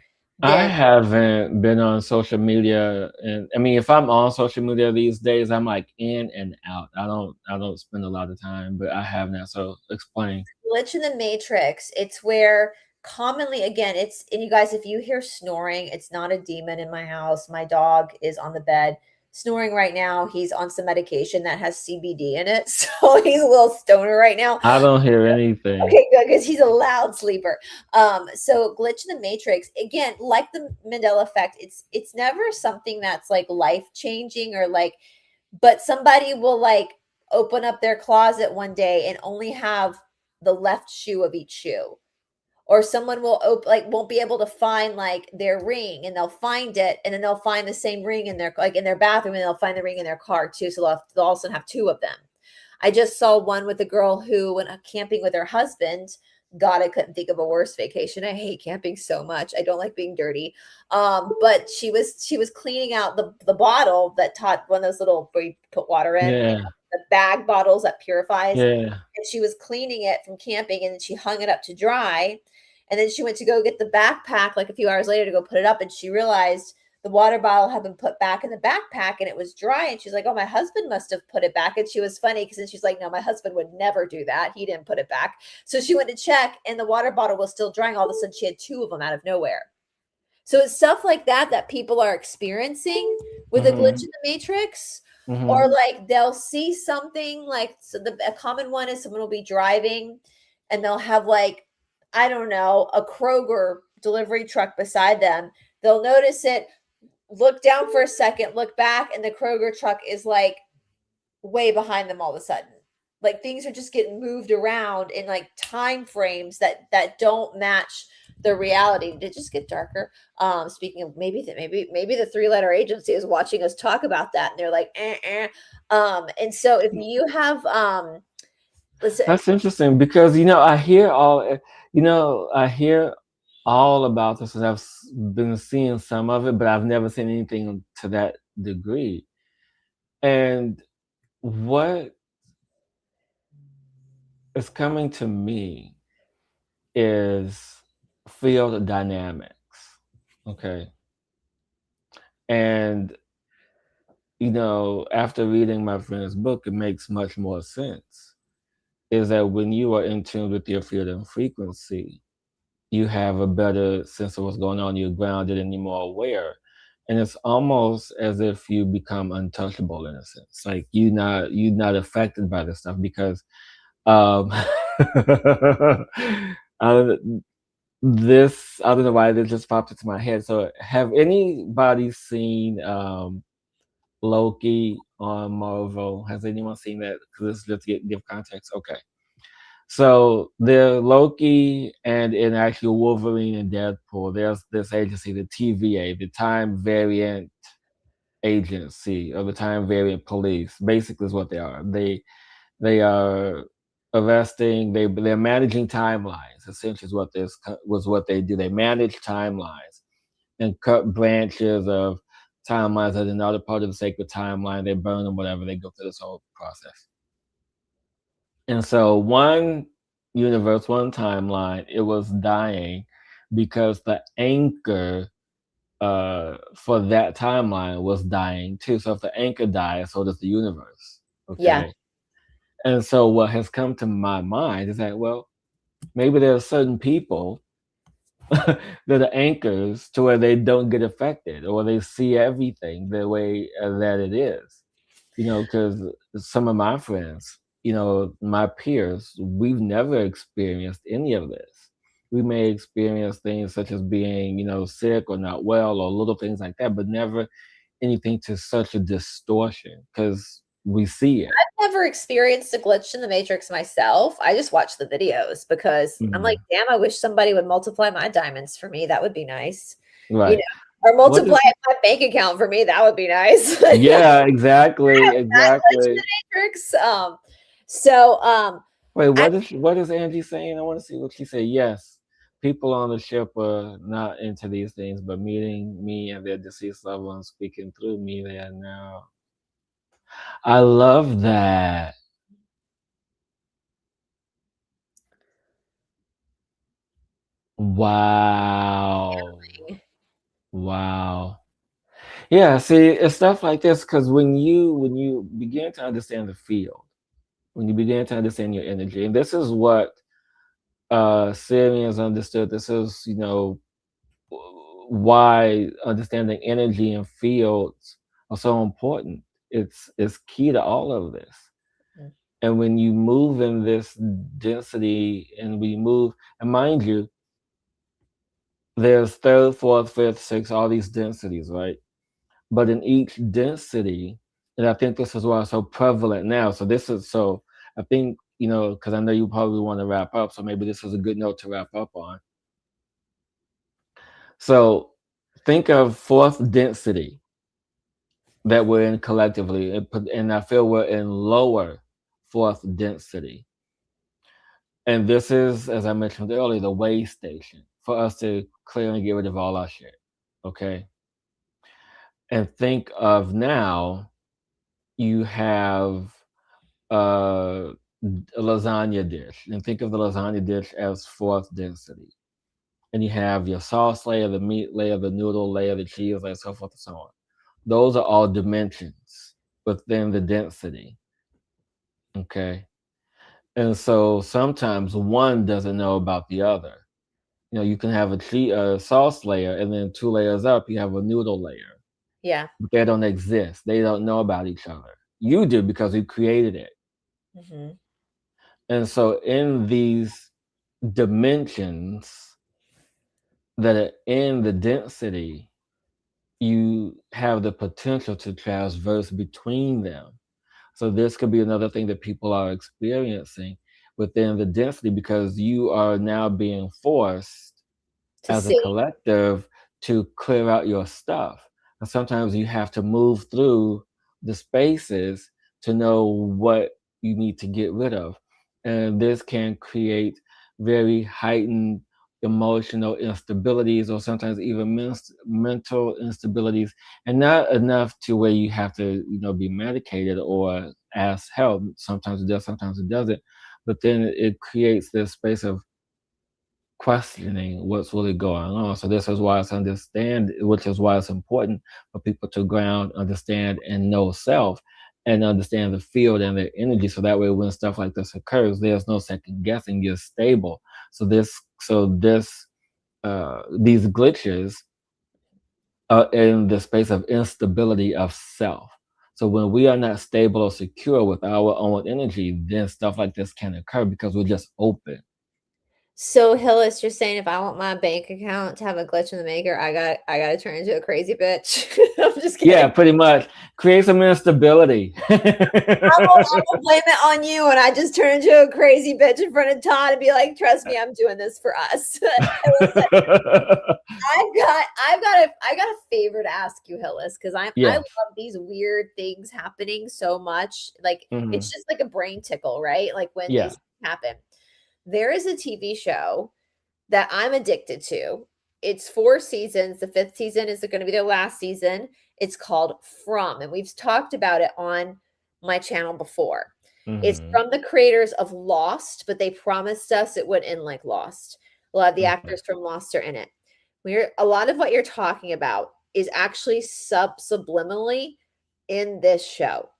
I than haven't been on social media, and I mean, if I'm on social media these days, I'm like in and out. I don't spend a lot of time, but I have now. So explain. glitch in the matrix. It's where commonly, again, and you guys, if you hear snoring, it's not a demon in my house. My dog is on the bed snoring right now. He's on some medication that has CBD in it, so he's a little stoner right now. I don't hear anything. Okay, good, because he's a loud sleeper. So glitch in the matrix, again, like the Mandela effect, it's never something that's like life changing or like, but somebody will like open up their closet one day and only have the left shoe of each shoe. Or someone will won't be able to find like their ring, and they'll find it, and then they'll find the same ring in their bathroom, and they'll find the ring in their car too. So they'll also have two of them. I just saw one with a girl who went camping with her husband. God, I couldn't think of a worse vacation. I hate camping so much. I don't like being dirty. But she was cleaning out the bottle that taught one of those little where you put water in, Yeah, the bag bottles that purifies. yeah. And she was cleaning it from camping, and then she hung it up to dry. And then she went to go get the backpack like a few hours later to go put it up, and she realized the water bottle had been put back in the backpack and it was dry. And she's like, oh, my husband must have put it back. And she was funny because then she's like, no, my husband would never do that. He didn't put it back. So she went to check, and the water bottle was still drying. All of a sudden, she had two of them out of nowhere. So it's stuff like that that people are experiencing with a glitch Mhm. in the matrix. Or Mhm. like they'll see something like, so a common one is someone will be driving and they'll have like, I don't know, a Kroger delivery truck beside them. They'll notice it, look down for a second, look back, and the Kroger truck is like way behind them all of a sudden. Like things are just getting moved around in like time frames that don't match the reality. Did it just get darker? Speaking of maybe the three-letter agency is watching us talk about that, and they're like, and so if you have listen, That's interesting because I hear all about this, and been seeing some of it, but I've never seen anything to that degree. And what is coming to me is field dynamics. Okay. And, after reading my friend's book, it makes much more sense. Is that when you are in tune with your field and frequency, you have a better sense of what's going on. You're grounded and you're more aware. And it's almost as if you become untouchable in a sense. Like you're not affected by this stuff because um uh, I don't know why this just popped into my head. So have anybody seen Loki on Marvel? Has anyone seen that? Because let's give context. Okay. So the Loki and in actual Wolverine and Deadpool, there's this agency, the TVA, the Time Variant Agency, or the Time Variant Police. Basically, is what they are. They are arresting. They're managing timelines. Essentially, is what this was what they do. They manage timelines and cut branches of timelines that are not a part of the sacred timeline. They burn them, whatever. They go through this whole process. And so one universe, one timeline, it was dying because the anchor for that timeline was dying too. So if the anchor dies, so does the universe. Yeah. Okay. And so what has come to my mind is that, well, maybe there are certain people that are anchors to where they don't get affected or they see everything the way that it is. Because some of my friends, my peers, we've never experienced any of this. We may experience things such as being, sick or not well or little things like that, but never anything to such a distortion because we see it. I've never experienced a glitch in the matrix myself. I just watch the videos because I'm like, Mhm. damn, I wish somebody would multiply my diamonds for me. That would be nice. You Right. know, or What multiply is, my bank account for me. That would be nice. yeah, exactly, That glitch in exactly. the matrix. So Wait, I what is Angie saying? I want to see what she said. Yes, people on the ship are not into these things, but meeting me and their deceased loved ones speaking through me, they are now. I love that. Wow. Wow. Yeah, see, it's stuff like this because when you begin to understand the field, when you begin to understand your energy, and this is what Syrians understood. This is, why understanding energy and fields are so important. It's key to all of this. And when you move in this density and we move, and mind you, there's third, fourth, fifth, sixth, all these densities, right? But in each density, and I think this is why it's so prevalent now. So this is so I think, because I know you probably want to wrap up, so maybe this is a good note to wrap up on. So think of fourth density that we're in collectively, and I feel we're in lower fourth density. And this is, as I mentioned earlier, the way station for us to clear and get rid of all our shit. Okay. And think of now you have uh, a lasagna dish, and think of the lasagna dish as fourth density. And you have your sauce layer, the meat layer, the noodle layer, the cheese layer, so forth and so on. Those are all dimensions within the density. Okay. And so sometimes one doesn't know about the other. You can have a sauce layer, and then two layers up, you have a noodle layer. yeah. But they don't exist. They don't know about each other. You do because you created it. Hmm. And so in these dimensions that are in the density, you have the potential to transverse between them. So this could be another thing that people are experiencing within the density because you are now being forced To as a see. collective to clear out your stuff. And sometimes you have to move through the spaces to know what you need to get rid of. And this can create very heightened emotional instabilities or sometimes even mental instabilities, and not enough to where you have to be medicated or ask help. Sometimes it does, sometimes it doesn't, but then it creates this space of questioning what's really going on. So this is why which is why it's important for people to ground, understand, and know self, and understand the field and their energy. So that way, when stuff like this occurs, there's no second guessing. You're stable. These glitches are in the space of instability of self. So when we are not stable or secure with our own energy, then stuff like this can occur because we're just open. So Hillis, you're saying if I want my bank account to have a glitch in the maker, I gotta turn into a crazy bitch. I'm just Yeah, kidding. pretty much. Create some instability. I will blame it on you, and I just turn into a crazy bitch in front of Todd and be like, "Trust me, I'm doing this for us." I've got a favor to ask you, Hillis, because I Yes. love these weird things happening so much. Like it's Hmm. just like a brain tickle, right? Like when Yeah. these things happen. There is a TV show that I'm addicted to. It's 4 seasons. The 5th season is going to be their last season. It's called From, and we've talked about it on my channel before. It's Hmm. from the creators of Lost, but they promised us it would end like Lost. A lot of the Okay. actors from Lost are in it. A lot of what you're talking about is actually subliminally in this show.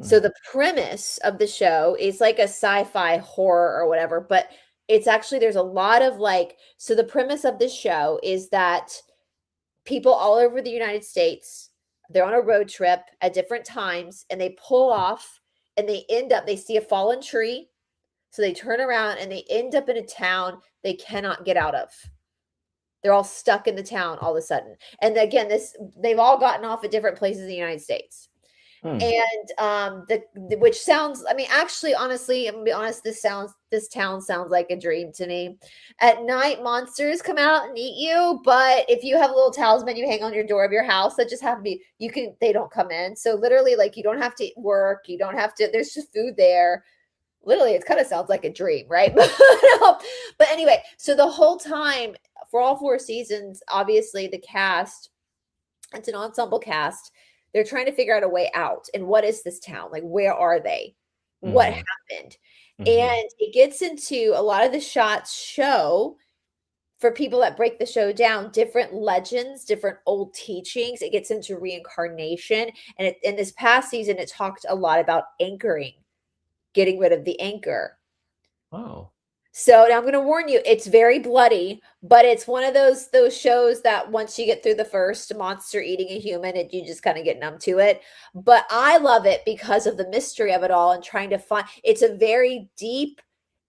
So Mm. the premise of the show is like a sci-fi horror or whatever, but it's actually there's a lot of like so the premise of this show is that people all over the United States, they're on a road trip at different times and they pull off and they see a fallen tree, so they turn around and they end up in a town they cannot get out of. They're all stuck in the town all of a sudden. And again, they've all gotten off at different places in the United States. Mm. And which sounds, I mean, actually, honestly, I'm gonna be honest, this town sounds like a dream to me. At night, monsters come out and eat you, but if you have a little talisman you hang on your door of your house, that just have to be, they don't come in. So literally, like, you don't have to work, you don't have to, there's just food there. Literally, it kind of sounds like a dream, right? But anyway, so the whole time for all 4 seasons, obviously the cast, it's an ensemble cast. They're trying to figure out a way out. And what is this town? Like, where are they? What Hmm. happened? Hmm. And it gets into a lot of the shots show for people that break the show down different legends, different old teachings. It gets into reincarnation. And in this past season, it talked a lot about anchoring, getting rid of the anchor. Oh. So now I'm going to warn you, it's very bloody, but it's one of those shows that once you get through the first monster eating a human, you just kind of get numb to it. But I love it because of the mystery of it all and trying to find. It's a very deep,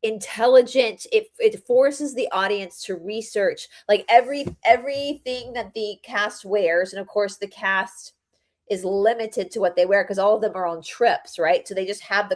intelligent. It forces the audience to research like everything that the cast wears, and of course the cast is limited to what they wear because all of them are on trips, right? So they just have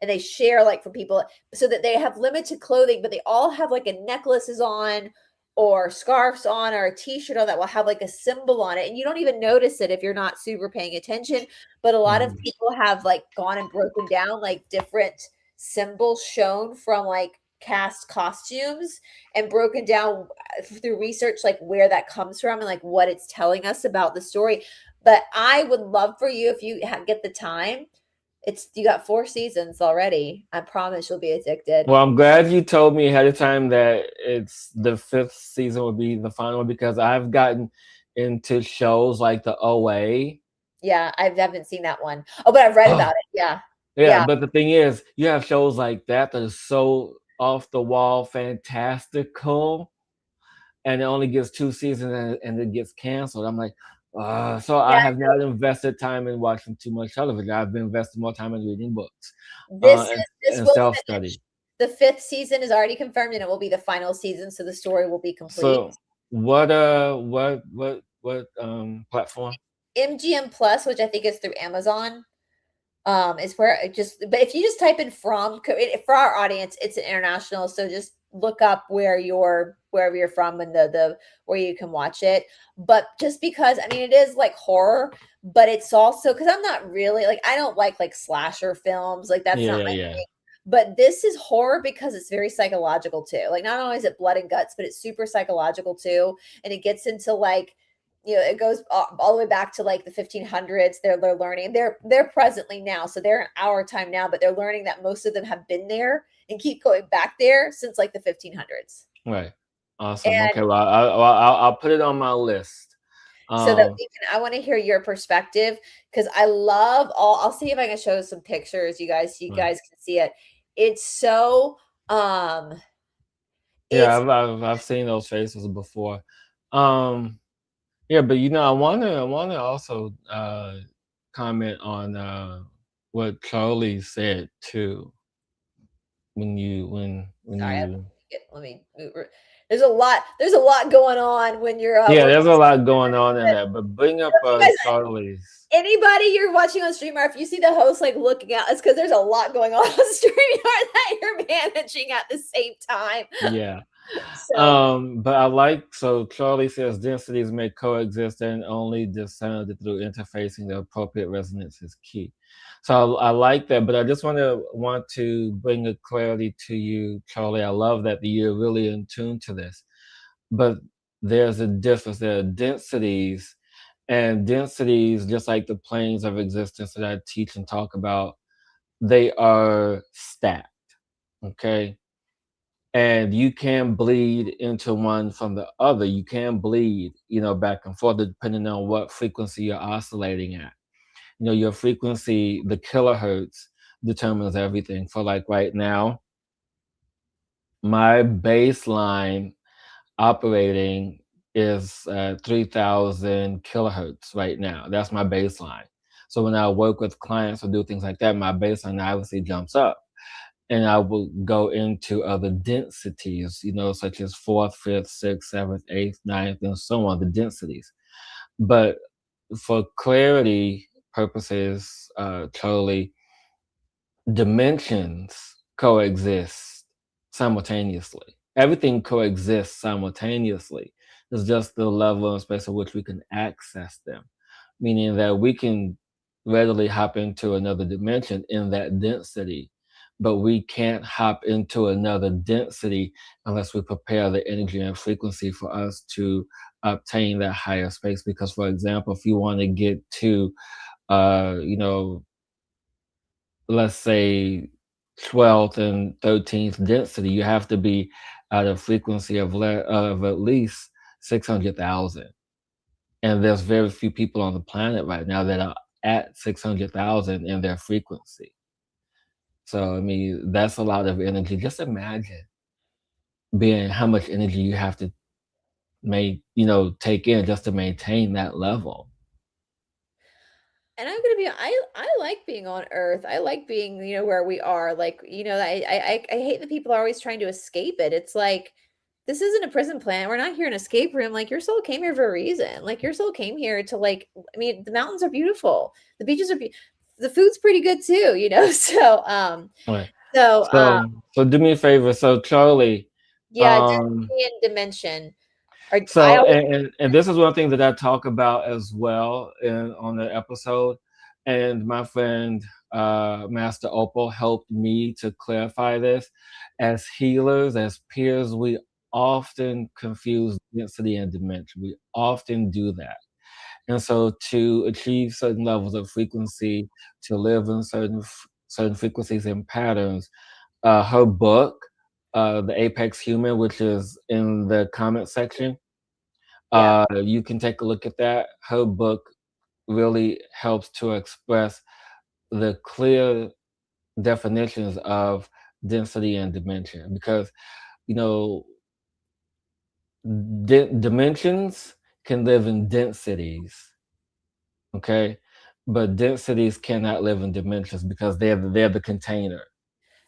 and they share like for people so that they have limited clothing, but they all have like a necklaces on or scarves on or a t-shirt on that will have like a symbol on it. And you don't even notice it if you're not super paying attention. But a lot of Hmm. people have like gone and broken down like different symbols shown from like cast costumes and broken down through research like where that comes from and like what it's telling us about the story. But I would love for you if you get the time. You got 4 seasons already. I promise you'll be addicted. Well, I'm glad you told me ahead of time that it's the 5th season would be the final one because I've gotten into shows like the OA. Yeah, I haven't seen that one. Oh, but I've read Oh, about it. Yeah. yeah, Yeah. but the thing is, you have shows like that that are so off the wall, fantastical, and it only gets 2 seasons and it gets canceled. I'm like, so I Yeah. have not invested time in watching too much television. I've been investing more time in reading books, This and, is this and will self finish. study. The 5th season is already confirmed and it will be the final season, so the story will be complete. So what platform? MGM Plus, which I think is through Amazon, is where it just but if you just type in for our audience, it's an international, so just look up wherever you're from and the where you can watch it. But just because I mean it is like horror, but it's also because I'm not really like I don't like slasher films, like that's Yeah, not yeah, my yeah. thing. But this is horror because it's very psychological too. Like not only is it blood and guts, but it's super psychological too. And it gets into it goes all the way back to like the 1500s. They're learning. They're presently now, so they're in our time now, but they're learning that most of them have been there and keep going back there since like the 1500s. Right. Awesome. And Okay. Well, I'll put it on my list. so that Um, we can, I want to hear your perspective because I love all. I'll see if I can show some pictures, you right. guys can see it. It's so um Yeah, it's I've seen those faces before. Um, yeah, but I wanna also comment on what Charlie said too when sorry, you let me there's a lot going on when you're yeah, working. there's a lot going on in that, but bring up You guys, Charlie's. anybody you're watching on StreamYard, if you see the host like looking out, it's because there's a lot going on StreamYard that you're managing at the same time. Yeah. So But I like, so Charlie says densities may coexist and only discerned through interfacing the appropriate resonance is key. So I like that, but I just want to bring a clarity to you, Charlie. I love that you're really in tune to this, but there's a difference. There are densities, and densities, just like the planes of existence that I teach and talk about, they are stacked. Okay, and you can bleed into one from the other. You can bleed, back and forth depending on what frequency you're oscillating at. Your frequency, the kilohertz, determines everything. For like right now, my baseline operating is 3,000 kilohertz right now. That's my baseline. So when I work with clients or do things like that, my baseline obviously jumps up, and I will go into other densities, such as fourth, fifth, sixth, seventh, eighth, ninth, and so on, the densities. But for clarity purposes, totally, dimensions coexist simultaneously. Everything coexists simultaneously. It's just the level and space at which we can access them, meaning that we can readily hop into another dimension in that density, but we can't hop into another density unless we prepare the energy and frequency for us to obtain that higher space. Because, for example, if you want to get to, uh, you know, let's say 12th and 13th density, you have to be at a frequency of at least 600,000. And there's very few people on the planet right now that are at 600,000 in their frequency. So, I mean, that's a lot of energy. Just imagine being how much energy you have to take in just to maintain that level. and I'm gonna be I like being on Earth. I like being, where we are. Like, I hate that people are always trying to escape it. It's like this isn't a prison planet. We're not here in an escape room. Like your soul came here for a reason. Like your soul came here to I mean, the mountains are beautiful. The beaches are the food's pretty good too. Right. So So do me a favor. So Charlie, yeah, um, density and dimension. Or I So, always and this is one thing that I talk about as well on the episode. And my friend, Master Opal, helped me to clarify this. As healers, as peers, we often confuse density and dimension. We often do that. And so, to achieve certain levels of frequency, to live in certain frequencies and patterns, her book, The Apex Human, which is in the comment section, yeah. you can take a look at that. Her book really helps to express the clear definitions of density and dimension, because you know dimensions can live in densities, okay, but densities cannot live in dimensions because they're the container.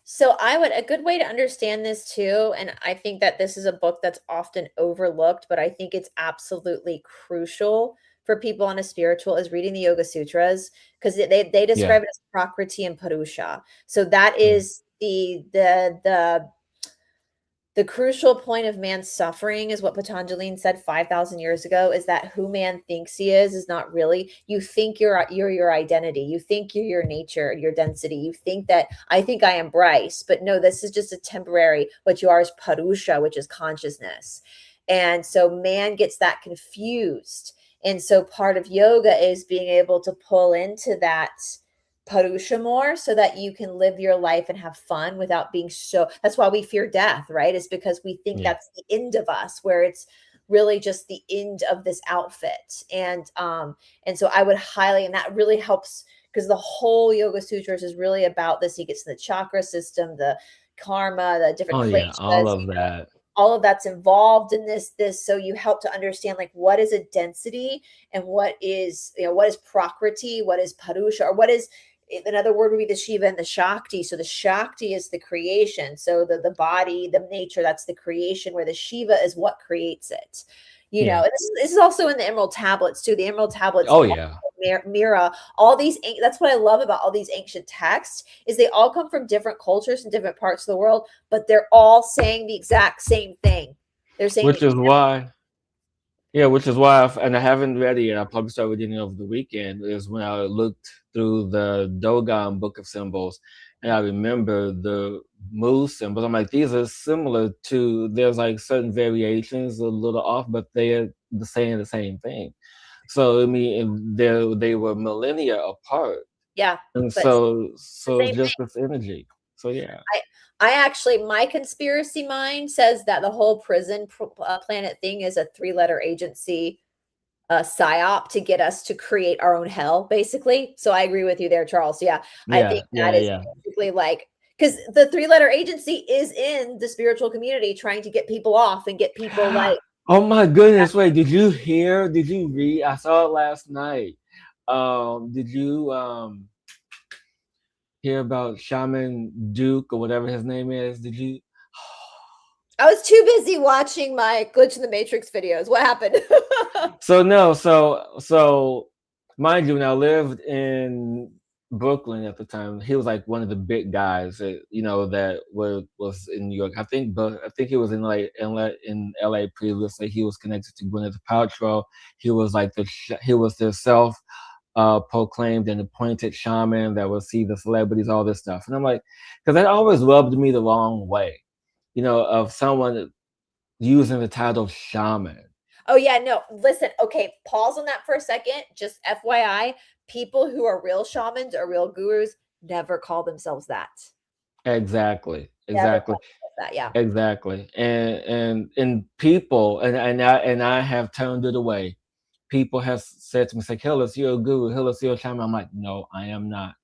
So a good way to understand this too, and I think that this is a book that's often overlooked, but I think it's absolutely crucial for people on a spiritual is reading the Yoga Sutras because they Yeah. describe it as Prakriti and Purusha. So that Mm. is the crucial point of man's suffering is what Patanjali said 5,000 years ago is that who man thinks he is not really. You think you're your identity. You think you're your nature, your density. You think that I think I am Bryce, but no, this is just a temporary. What you are is Purusha, which is consciousness. And so man gets that confused. And so part of yoga is being able to pull into that Purusha more so that you can live your life and have fun without being so. That's why we fear death, right? Is because we think Yeah. that's the end of us, where it's really just the end of this outfit. And so I would highly, and that really helps because the whole Yoga Sutras is really about this. He gets to the chakra system, the karma, the different Oh yeah, all kleshas, of that. all of that's involved in this, so you help to understand like what is a density and what is, what is prakriti, what is Purusha, or what is, another word would be the Shiva and the Shakti. So the Shakti is the creation, so the body, the nature, that's the creation, where the Shiva is what creates it. Yeah. And this is also in the Emerald Tablets too. The Emerald Tablets Oh yeah. mirror all these. That's what I love about all these ancient texts, is they all come from different cultures and different parts of the world, but they're all saying the exact same thing. They're saying Which is why, yeah, which is why, and I haven't read it yet. I probably start reading it over the weekend. Is when I looked through the Dogon Book of Symbols, and I remember the moose symbols. I'm like, these are similar to. There's like certain variations, a little off, but they're the same thing. So I mean, they were millennia apart, yeah, and but the so same just this energy. So yeah. I actually, my conspiracy mind says that the whole prison planet thing is a 3-letter agency psyop to get us to create our own hell, basically. So I agree with you there, Charles. Yeah, I think Yeah, yeah, that is yeah. basically like, because the 3-letter agency is in the spiritual community trying to get people off and get people like, Oh my goodness! Wait, did you hear? Did you read? I saw it last night. Did you hear about Shaman Duke or whatever his name is? Did you? I was too busy watching my Glitch in the Matrix videos. What happened? So no, so mind you, when I lived in Brooklyn at the time, he was like one of the big guys that that was in New York. But I think he was in LA previously. He was connected to Gwyneth Paltrow. He was like he was the self proclaimed and appointed shaman that would see the celebrities, all this stuff. And I'm like, because that always rubbed me the wrong way, of someone using the title shaman. Oh yeah, no. Listen, okay, pause on that for a second. Just FYI, people who are real shamans or real gurus never call themselves that. Exactly, Never exactly, call themselves that. Yeah. exactly. And people, and I have turned it away. People have said to me, like, Hillis, you're a guru, Hillis, you're a shaman. I'm like, no, I am not.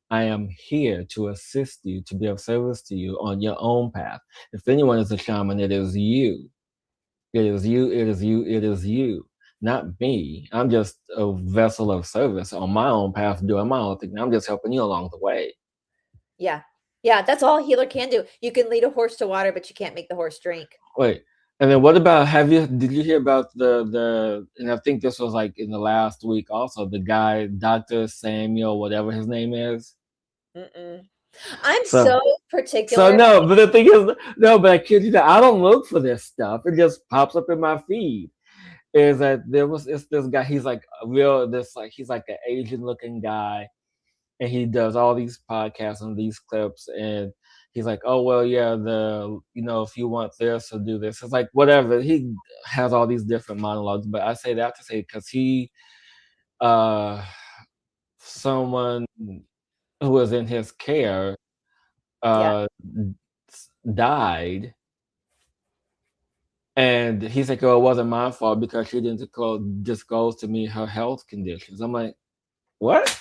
I am here to assist you, to be of service to you on your own path. If anyone is a shaman, it is you. It is you, it is you, it is you, not me. I'm just a vessel of service on my own path, doing my own thing. I'm just helping you along the way. Yeah. Yeah, that's all a healer can do. You can lead a horse to water, but you can't make the horse drink. Wait, and then what about, did you hear about and I think this was like in the last week also, the guy, Dr. Samuel, whatever his name is? Mm-mm. I'm So so so particular. no, but the thing is, no, but I kid you not, I don't look for this stuff. It just pops up in my feed. Is that it's this guy, he's like a real, he's like an Asian looking guy, and he does all these podcasts and these clips, and he's like, oh well, yeah, if you want this or do this, it's like whatever. He has all these different monologues, but I say that to say, because uh someone who was in his care Yeah. uh died, and he's like, oh, it wasn't my fault because she didn't disclose to me her health conditions. I'm like, what?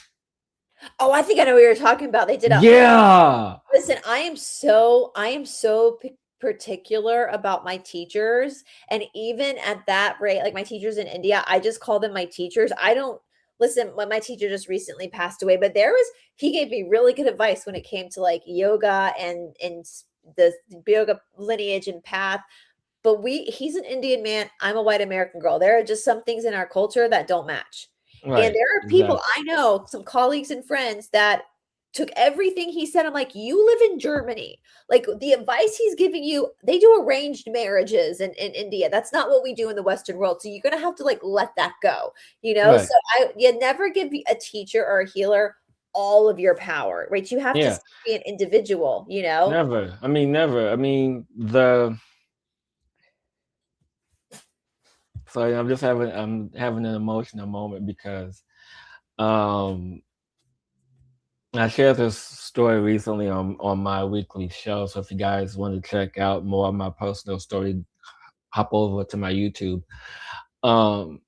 Oh, I think I know what you're talking about. They did a Yeah. Listen, I am so particular about my teachers, and even at that rate, like my teachers in India, I just call them my teachers. I don't listen. When my teacher just recently passed away, but he gave me really good advice when it came to like yoga and the yoga lineage and path. But he's an Indian man. I'm a white American girl. There are just some things in our culture that don't match. And Right. there are people Exactly. I know, some colleagues and friends that took everything he said. I'm like, you live in Germany. Like the advice he's giving you, they do arranged marriages in India. That's not what we do in the Western world. So you're gonna have to like let that go, Right. So you never give a teacher or a healer all of your power, right? You have to Yeah. be an individual. Never. I mean, never. I mean, So I'm having an emotional moment because um I shared this story recently on my weekly show. So if you guys want to check out more of my personal story, hop over to my YouTube. Um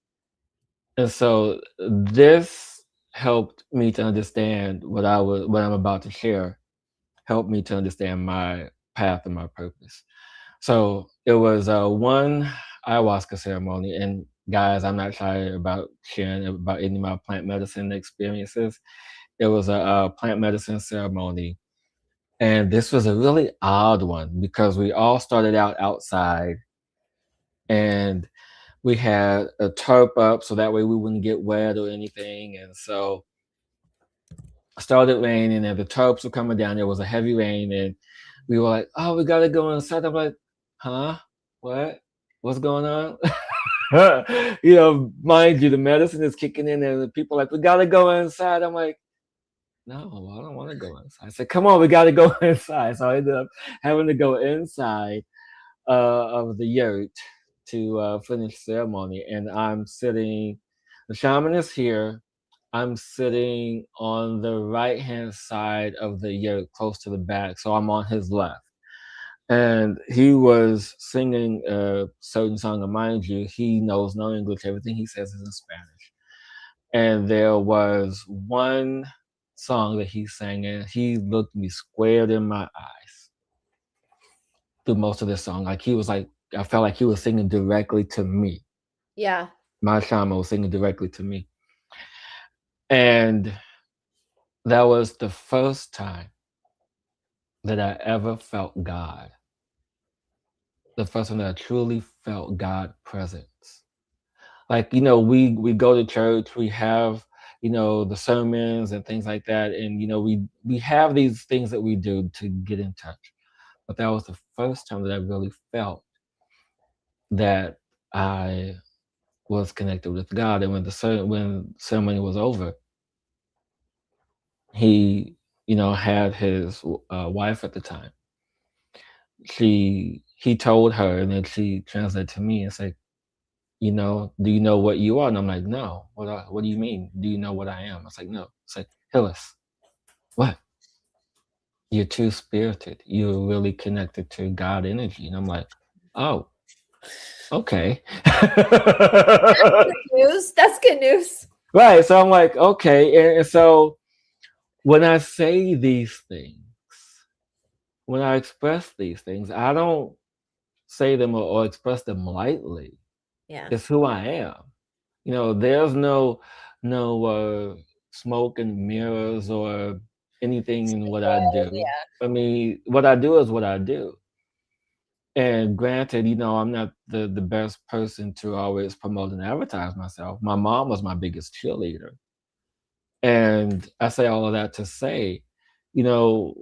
and so this helped me to understand what I'm about to share, helped me to understand my path and my purpose. So it was one ayahuasca ceremony, and guys, I'm not shy about sharing about any of my plant medicine experiences. It was a plant medicine ceremony, and this was a really odd one because we all started out outside, and we had a tarp up so that way we wouldn't get wet or anything. And so it started raining, and the tarps were coming down. There was a heavy rain, and we were like, "Oh, we gotta go inside." I'm like, "Huh? What? What's going on?" Mind you, the medicine is kicking in, and the people are like, "We gotta go inside." I'm like, "No, I don't want to go inside." I said, "Come on, we gotta go inside." So I ended up having to go inside of the yurt to finish ceremony, and I'm sitting. The shaman is here. I'm sitting on the right hand side of the yurt, close to the back, so I'm on his left. And he was singing a certain song, and mind you, he knows no English. Everything he says is in Spanish. And there was one song that he sang, and he looked me squared in my eyes through most of the song. I felt like he was singing directly to me. Yeah. My shaman was singing directly to me. And that was the first time that I ever felt God. The first time that I truly felt God presence. Like, we go to church, we have, the sermons and things like that. And, we have these things that we do to get in touch. But that was the first time that I really felt that I was connected with God. And when ceremony was over, he, had his wife at the time. He told her, and then she translated to me and said, "Do you know what you are?" And I'm like, "No. What do you mean? Do you know what I am?" I was like, "No." It's like, "Hillis, what? You're too spirited. You're really connected to God energy." And I'm like, "Oh, okay." Good news. That's good news. Right. So I'm like, okay. And so when I say these things, when I express these things, I don't say them or express them lightly. Yeah. It's who I am. There's no smoke and mirrors or anything in what I do. Yeah. I mean, what I do is what I do. And granted, I'm not the best person to always promote and advertise myself. My mom was my biggest cheerleader. And I say all of that to say, you know,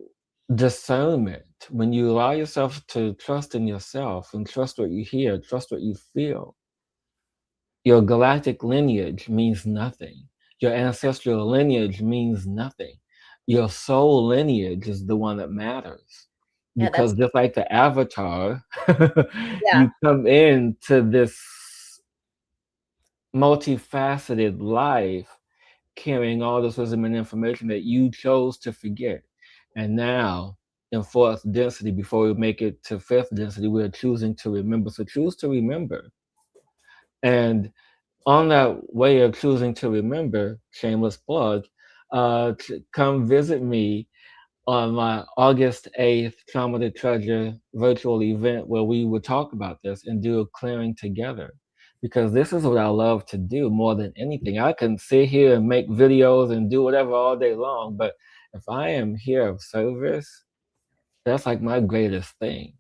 discernment, when you allow yourself to trust in yourself and trust what you hear, trust what you feel, your galactic lineage means nothing. Your ancestral lineage means nothing. Your soul lineage is the one that matters. Yeah, Because that's just like the avatar, yeah. you come into this multifaceted life carrying all this wisdom and information that you chose to forget. And now, in fourth density, before we make it to fifth density, we're choosing to remember. So choose to remember. And on that way of choosing to remember, shameless plug, come visit me on my August 8th Trauma to Treasure virtual event where we would talk about this and do a clearing together. Because this is what I love to do more than anything. I can sit here and make videos and do whatever all day long, but if I am here of service, that's like my greatest thing.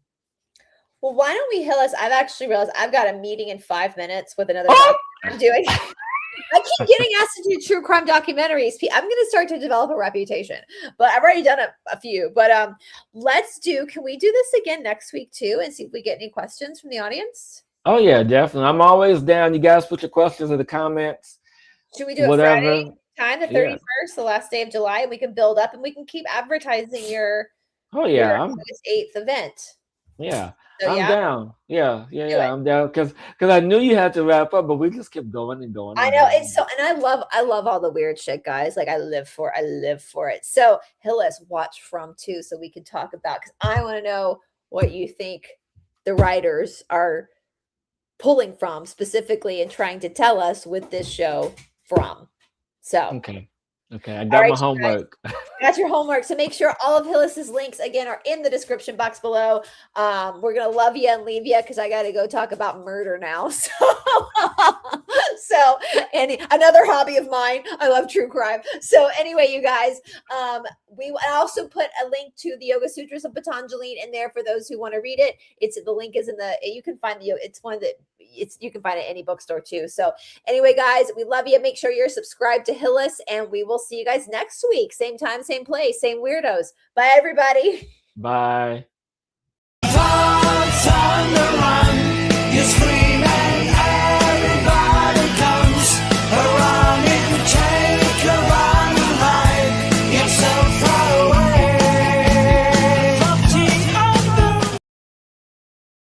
Well, why don't we, Hillis? I've actually realized I've got a meeting in 5 minutes with another Oh! doc I'm doing. I keep getting asked to do true crime documentaries. I'm going to start to develop a reputation, but I've already done a few. But can we do this again next week too and see if we get any questions from the audience? Oh yeah, definitely. I'm always down. You guys put your questions in the comments. Should we do it Whatever. Friday time, the Yeah. 31st, the last day of July, and we can build up and we can keep advertising your Oh yeah. August 8th event? Yeah, So I'm yeah, down. Yeah, yeah, do it. yeah. I'm down because I knew you had to wrap up, but we just kept going and going I and know going. it's so, and I love all the weird shit, guys. Like I live for it. So Hillis, watch From too, so we can talk about because I want to know what you think the writers are pulling from specifically and trying to tell us with this show from. So, all Okay, okay. I got right, my you guys. homework. That's your homework. So make sure all of Hillis's links again are in the description box below. We're gonna love you and leave you because I got to go talk about murder now. So and another hobby of mine. I love true crime. So anyway, you guys, we also put a link to the Yoga Sutras of Patanjali in there for those who want to read it. It's the link is in the. You can find the. It's one that it's you can find it at any bookstore too. So anyway, guys, we love you. Make sure you're subscribed to Hillis, and we will see you guys next week. Same time, same place, same weirdos. Bye, everybody. Bye.